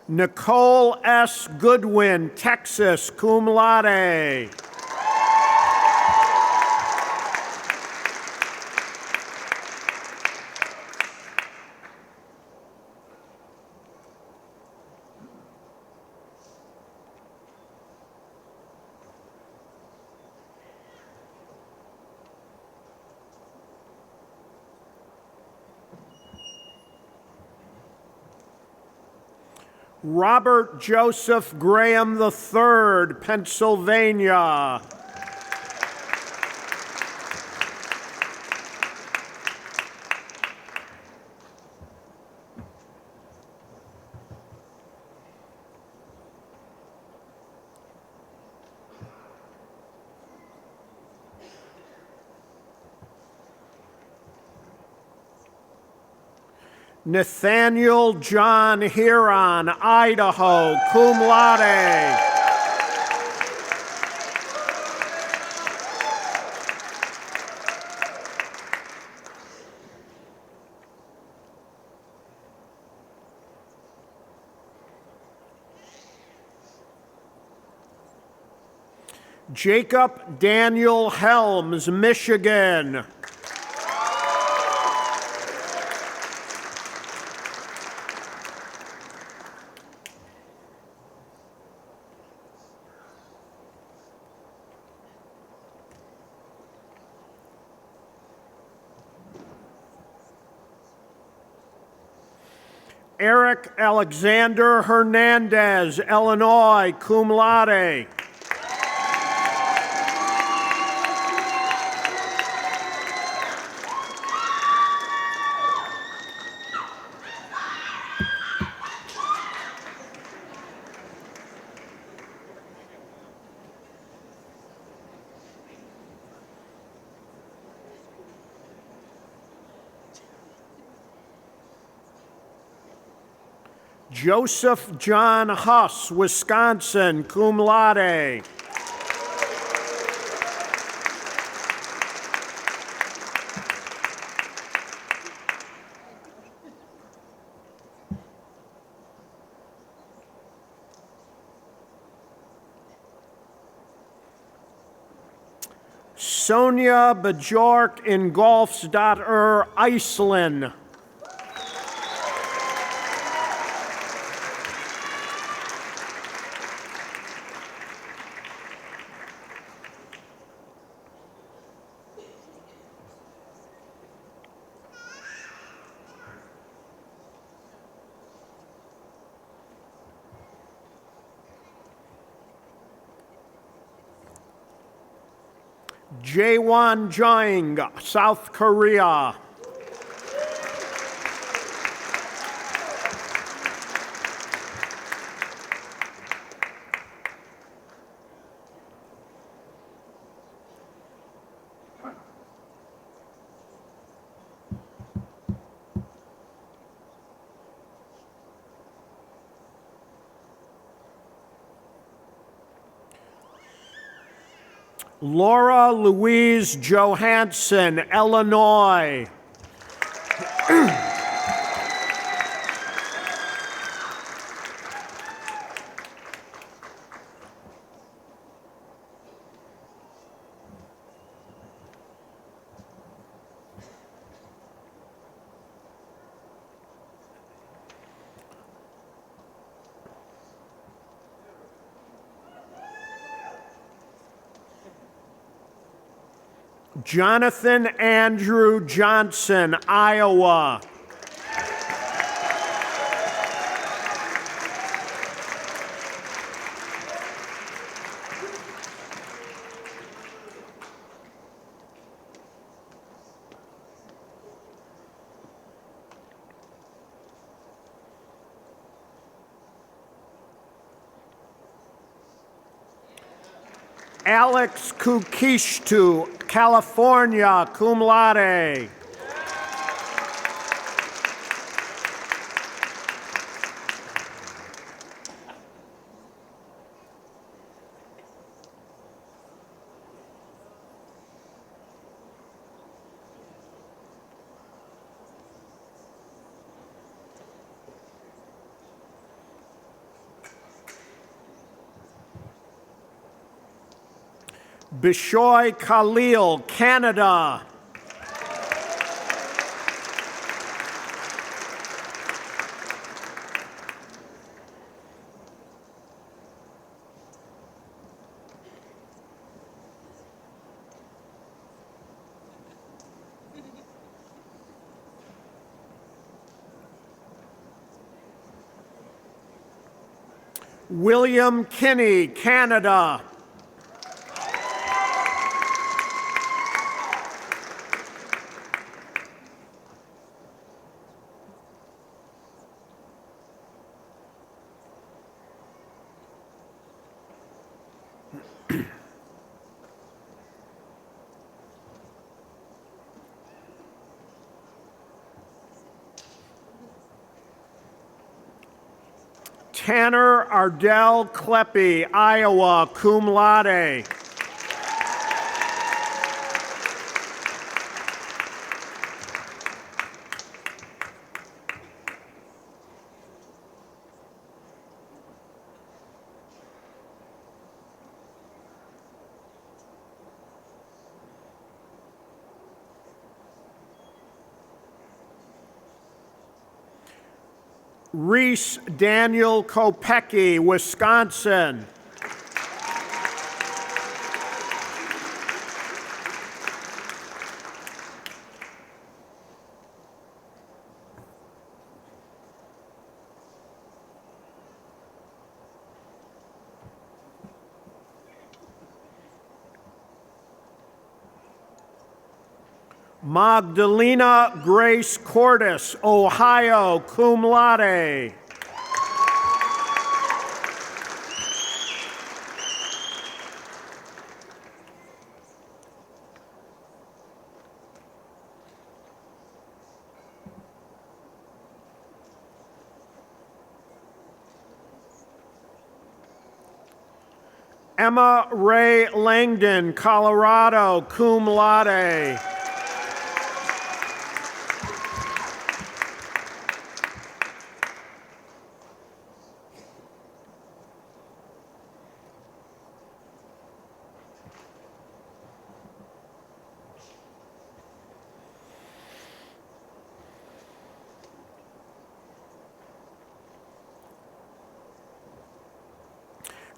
Nicole S. Goodwin, Texas, cum laude. Robert Joseph Graham III, Pennsylvania. Nathaniel John Huron, Idaho, cum laude. Jacob Daniel Helms, Michigan. Eric Alexander Hernandez, Illinois, cum laude. Joseph John Huss, Wisconsin, cum laude. Sonia Bjork Ingolfsdotter, Iceland. Jaewon Jang, South Korea. Laura Louise Johansson, Illinois. Jonathan Andrew Johnson, Iowa. Alex Kukishtu, California, cum laude. Bishoy Khalil, Canada. William Kinney, Canada. Tanner Ardell Kleppe, Iowa, cum laude. Reese Daniel Kopecki, Wisconsin. Magdalena Grace Cordes, Ohio, cum laude. Emma Ray Langdon, Colorado, cum laude.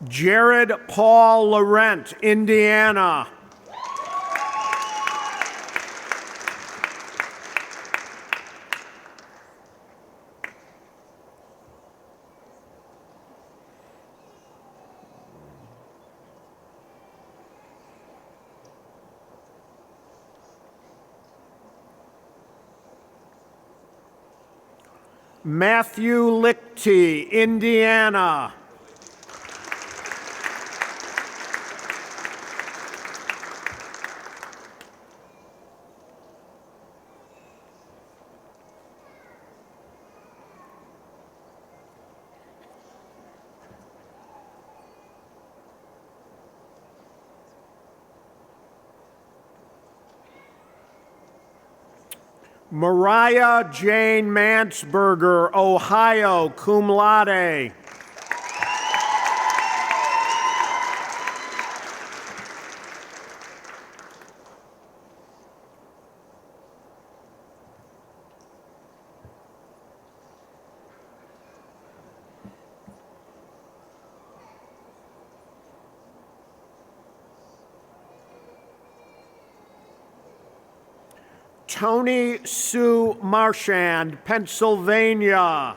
Jared Paul Laurent, Indiana. Matthew Lichty, Indiana. Mariah Jane Mansberger, Ohio, cum laude. Tony Sue Marchand, Pennsylvania.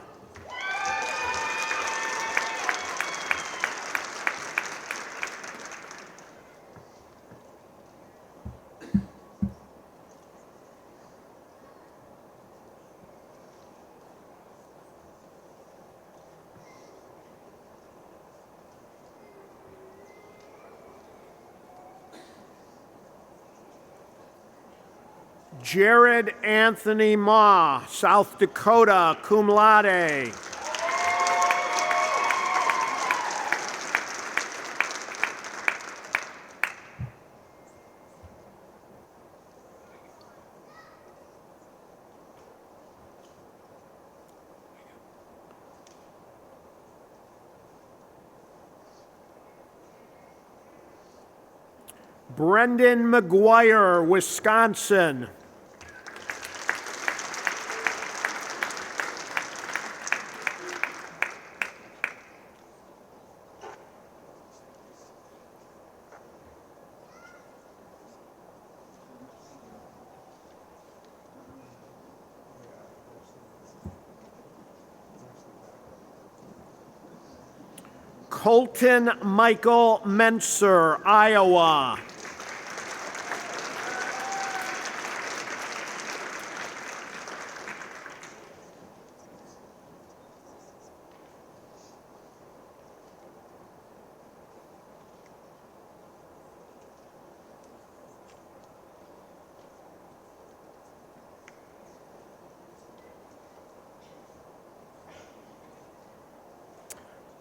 Jared Anthony Ma, South Dakota, cum laude. Brendan McGuire, Wisconsin. Colton Michael Menser, Iowa.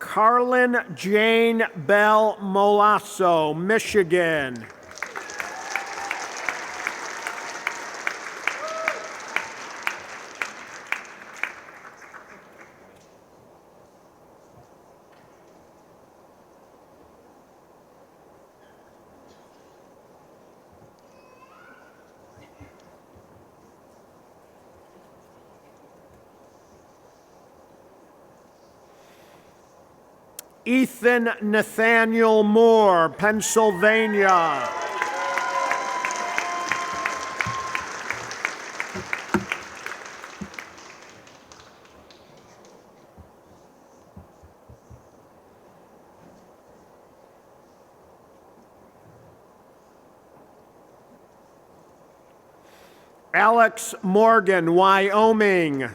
Carlin Jane Bell Molasso, Michigan. Ethan Nathaniel Moore, Pennsylvania. Alex Morgan, Wyoming.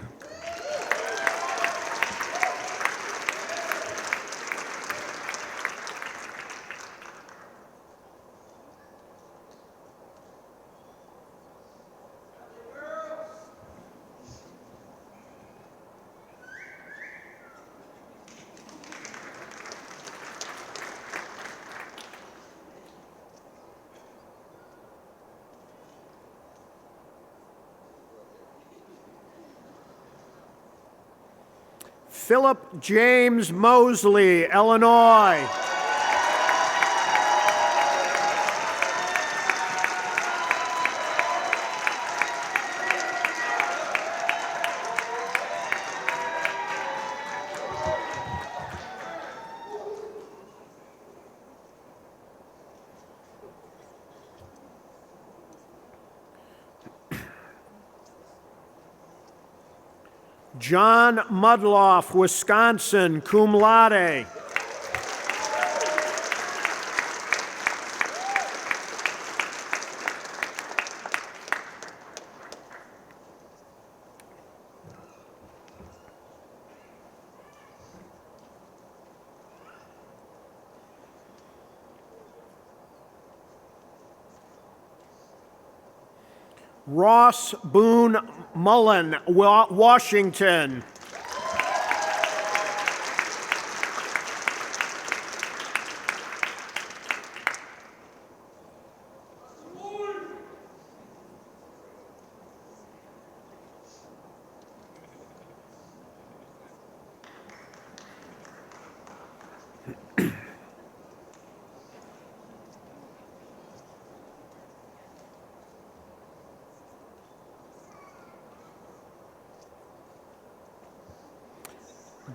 Philip James Mosley, Illinois. John Mudloff, Wisconsin, cum laude. Ross Boone Mullen, Washington.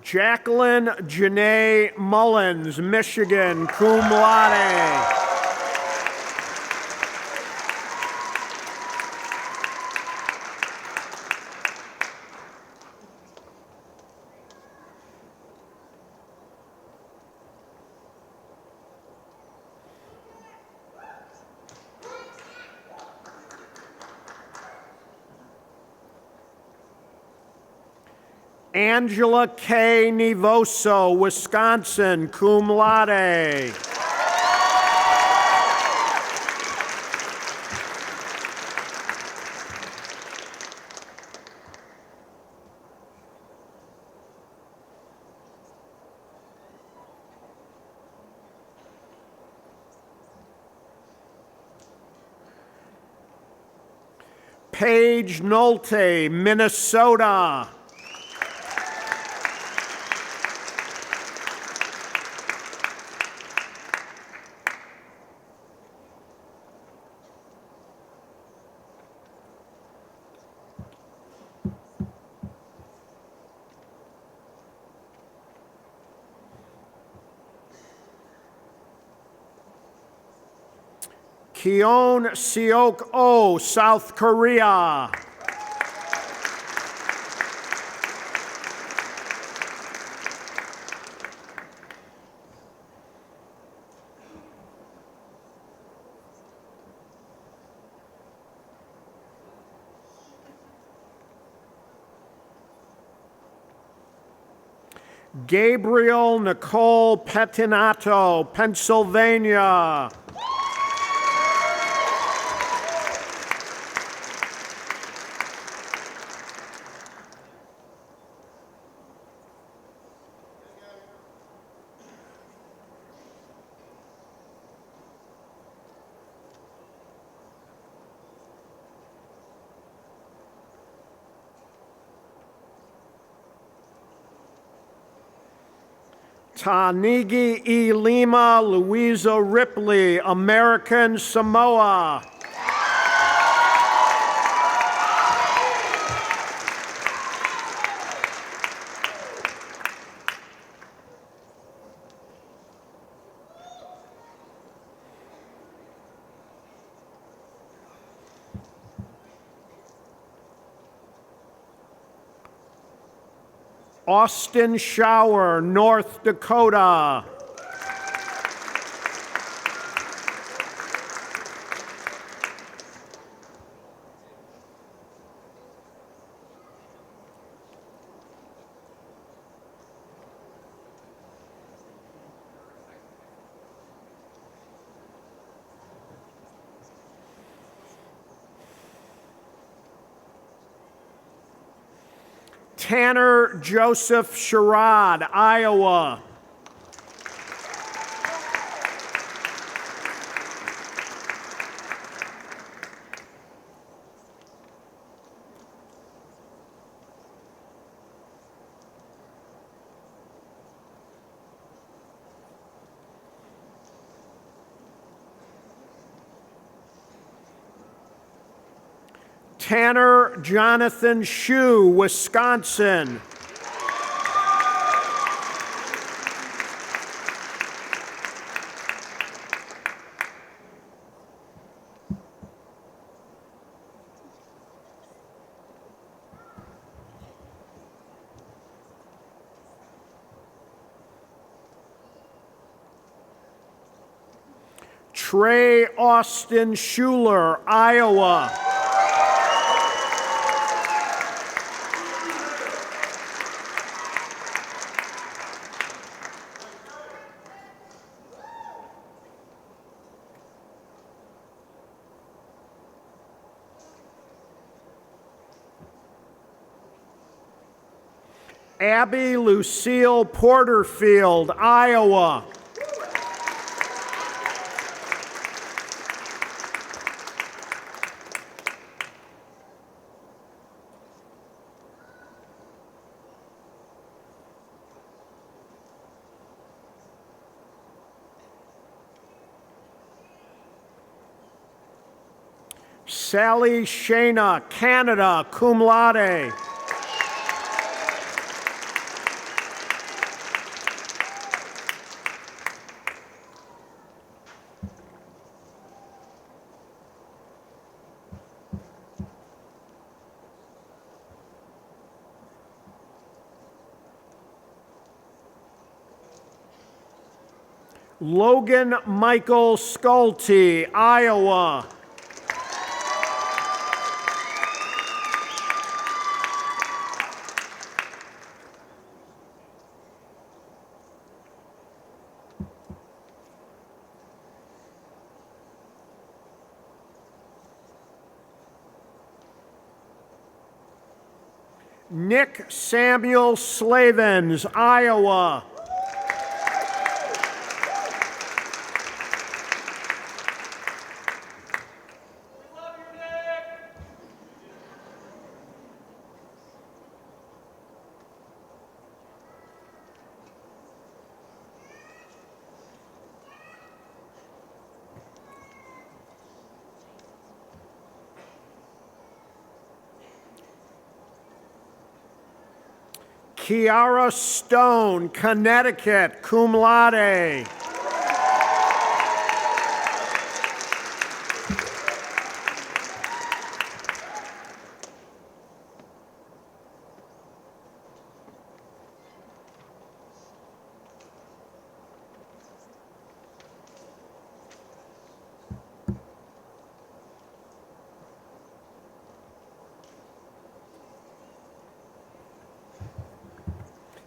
Jacqueline Janae Mullins, Michigan, cum laude. Angela K. Nivoso, Wisconsin, cum laude. Paige Nolte, Minnesota. Keon Seok Oh, South Korea. Gabriel Nicole Pettinato, Pennsylvania. Tanigi E. Lima, Louisa Ripley, American Samoa. Austin Shower, North Dakota. Tanner Joseph Sherrod, Iowa. Tanner Jonathan Shue, Wisconsin. Trey Austin Schuler, Iowa. Abby Lucille Porterfield, Iowa. Sally Shana, Canada, cum laude. Logan Michael Schulte, Iowa. Nick Samuel Slavens, Iowa. Kiara Stone, Connecticut, cum laude.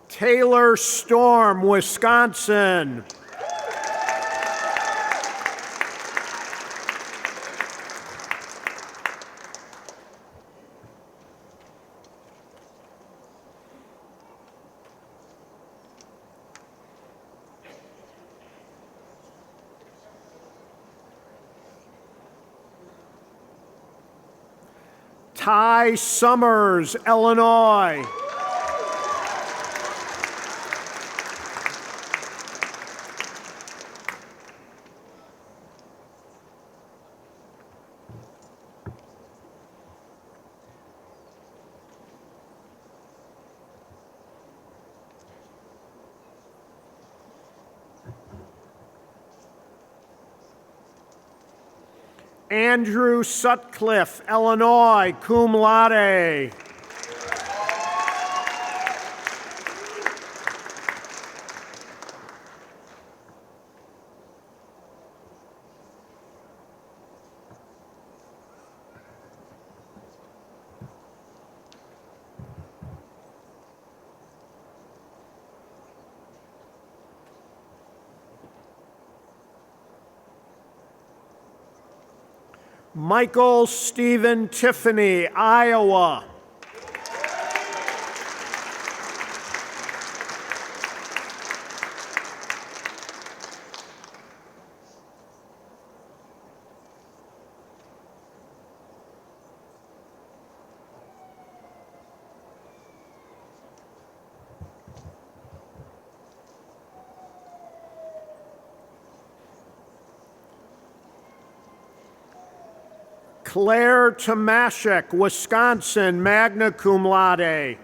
Taylor Storm, Wisconsin. Ty Summers, Illinois. Andrew Sutcliffe, Illinois, cum laude. Michael Stephen Tiffany, Iowa. Claire Tomaszek, Wisconsin, magna cum laude.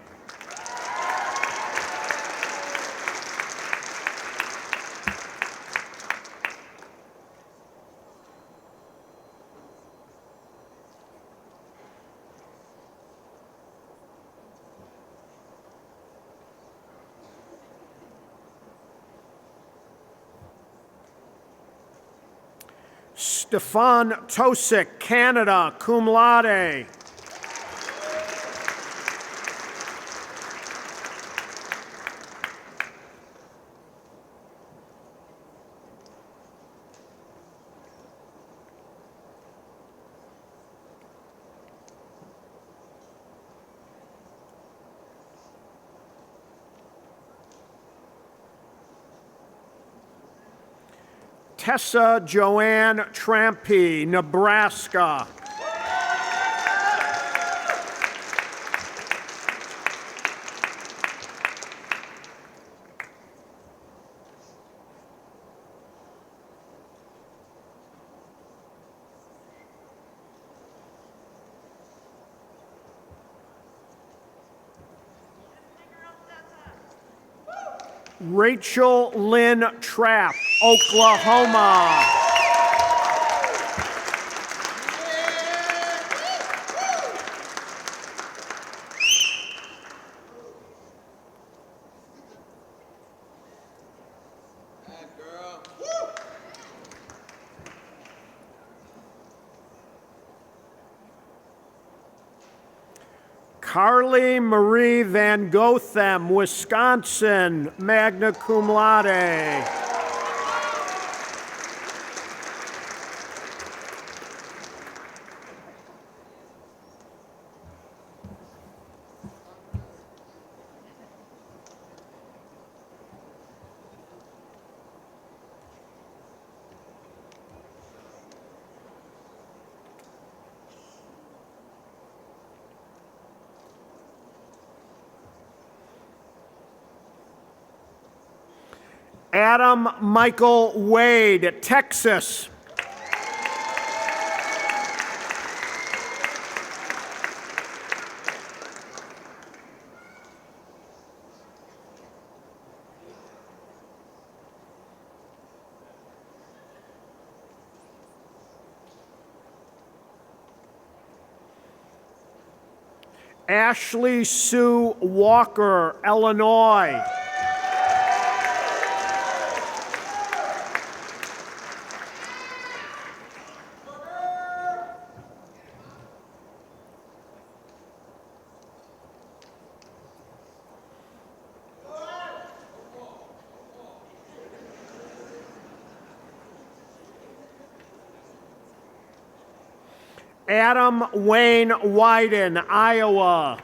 Stefan Tosik, Canada, cum laude. Tessa Joanne Trampy, Nebraska. Rachel Lynn Trapp, Oklahoma. Carly Marie Van Gothem, Wisconsin, magna cum laude. Adam Michael Wade, Texas. Ashley Sue Walker, Illinois. Adam Wayne Wyden, Iowa.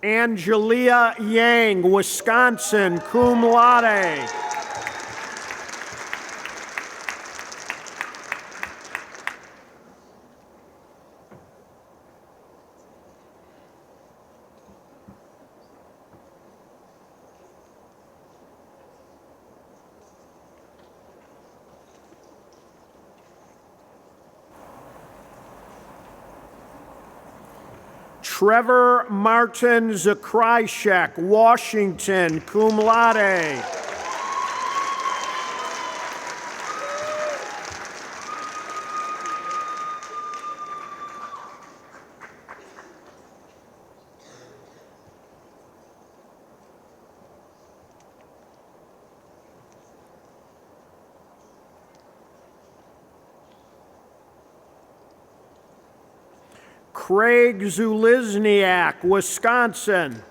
Angelia Yang, Wisconsin, cum laude. Trevor Martin Zakryshek, Washington, cum laude. Craig Zulizniak, Wisconsin.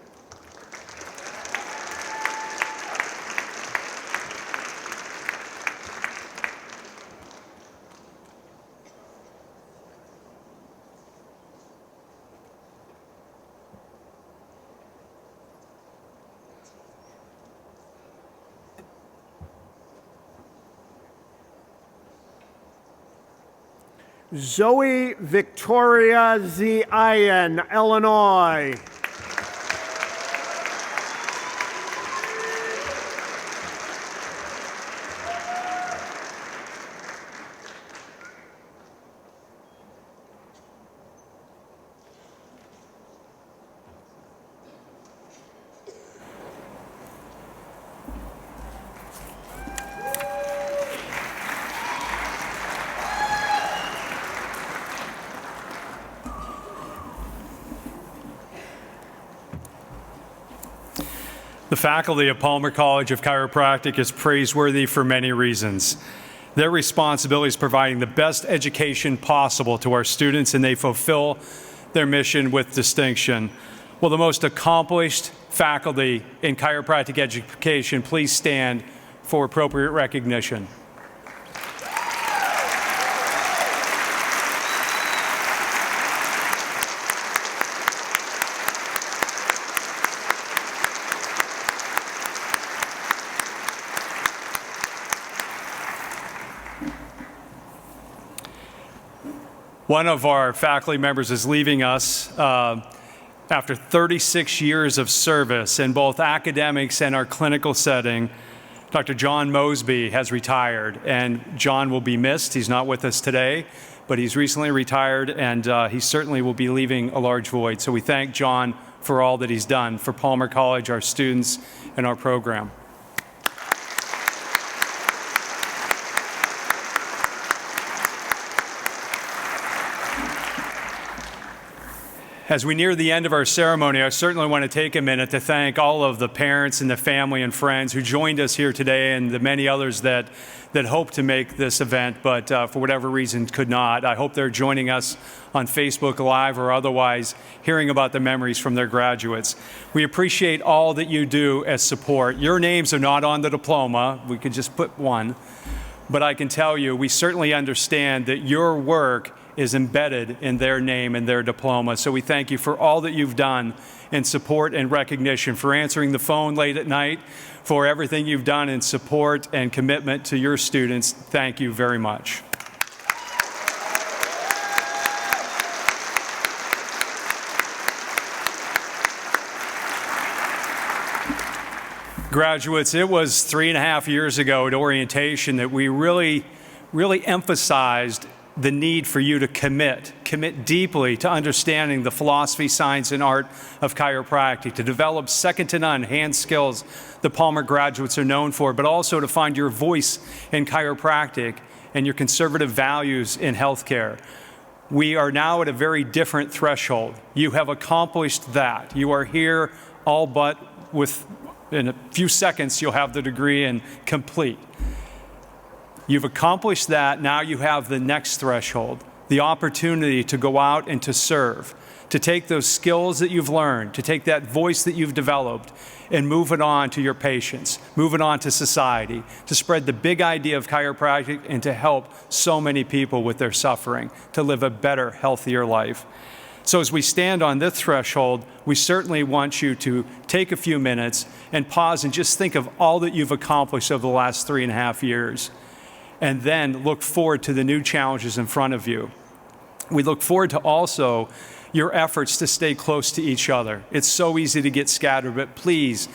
Zoe Victoria Zion, Illinois. The faculty of Palmer College of Chiropractic is praiseworthy for many reasons. Their responsibility is providing the best education possible to our students, and they fulfill their mission with distinction. Will the most accomplished faculty in chiropractic education please stand for appropriate recognition? One of our faculty members is leaving us after 36 years of service in both academics and our clinical setting. Dr. John Mosby has retired, and John will be missed. He's not with us today, but he's recently retired, and he certainly will be leaving a large void. So we thank John for all that he's done for Palmer College, our students, and our program. As we near the end of our ceremony, I certainly want to take a minute to thank all of the parents and the family and friends who joined us here today, and the many others that hope to make this event, but for whatever reason could not. I hope they're joining us on Facebook Live or otherwise hearing about the memories from their graduates. We appreciate all that you do as support. Your names are not on the diploma. We could just put one. But I can tell you, we certainly understand that your work is embedded in their name and their diploma. So we thank you for all that you've done in support and recognition, for answering the phone late at night, for everything you've done in support and commitment to your students. Thank you very much. Graduates, it was 3.5 years ago at orientation that we really emphasized the need for you to commit deeply to understanding the philosophy, science, and art of chiropractic, to develop second-to-none hand skills the Palmer graduates are known for, but also to find your voice in chiropractic and your conservative values in healthcare. We are now at a very different threshold. You have accomplished that. You are here all but in a few seconds, you'll have the degree and complete. You've accomplished that. Now you have the next threshold, the opportunity to go out and to serve, to take those skills that you've learned, to take that voice that you've developed and move it on to your patients, move it on to society, to spread the big idea of chiropractic and to help so many people with their suffering, to live a better, healthier life. So as we stand on this threshold, we certainly want you to take a few minutes and pause and just think of all that you've accomplished over the last 3.5 years, and then look forward to the new challenges in front of you. We look forward to also your efforts to stay close to each other. It's so easy to get scattered, but please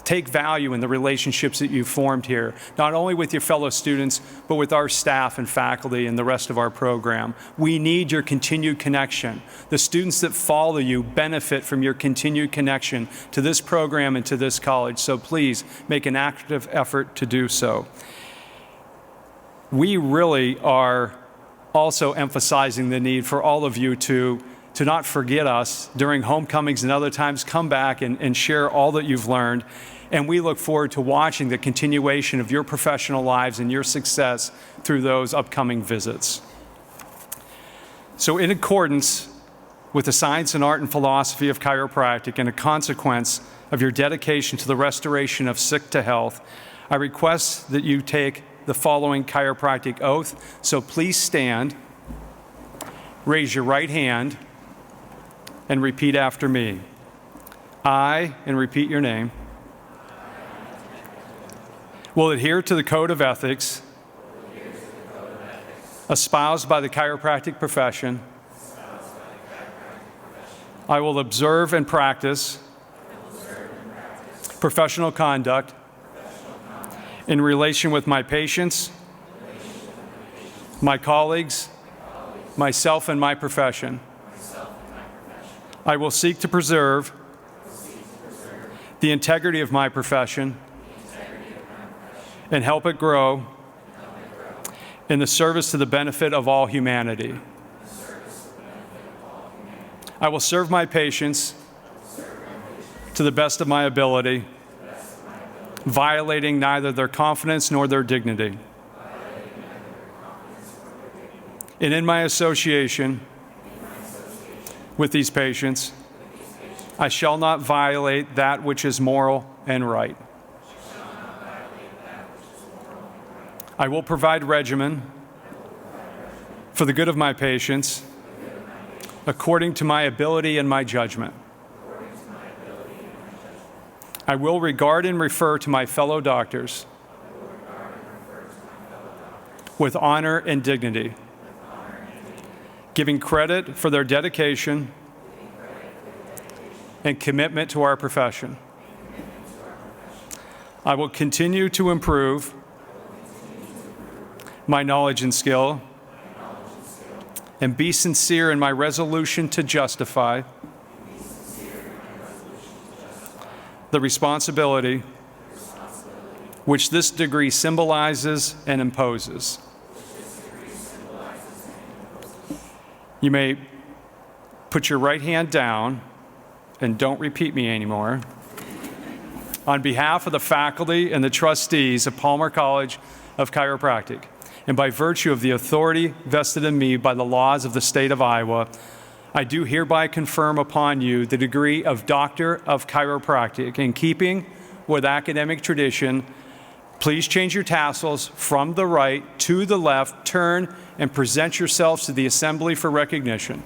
take value in the relationships that you've formed here, not only with your fellow students, but with our staff and faculty and the rest of our program. We need your continued connection. The students that follow you benefit from your continued connection to this program and to this college, so please make an active effort to do so. We really are also emphasizing the need for all of you to not forget us during homecomings and other times. Come back and share all that you've learned. And we look forward to watching the continuation of your professional lives and your success through those upcoming visits. So in accordance with the science and art and philosophy of chiropractic and a consequence of your dedication to the restoration of sick to health, I request that you take the following chiropractic oath. So please stand, raise your right hand, and repeat after me. I, and repeat your name, will adhere to the code of ethics espoused by the chiropractic profession. I will observe and practice professional conduct in relation with my patients, my colleagues, myself, and my profession. I will seek to preserve the integrity of my profession and help it grow in the service to the benefit of all humanity. I will serve my patients to the best of my ability, violating neither their confidence nor their dignity. And in my association with these patients, I shall not violate that which is moral and right. I will provide regimen for the good of my patients according to my ability and my judgment. I will regard and refer to my fellow doctors with honor and dignity, giving credit for their dedication and commitment to our profession. I will continue to improve my knowledge and skill and be sincere in my resolution to justify the responsibility which this degree symbolizes and imposes. You may put your right hand down and don't repeat me anymore. On behalf of the faculty and the trustees of Palmer College of Chiropractic, and by virtue of the authority vested in me by the laws of the state of Iowa, I do hereby confirm upon you the degree of Doctor of Chiropractic in keeping with academic tradition Please change your tassels from the right to the left, turn, and present yourselves to the assembly for recognition.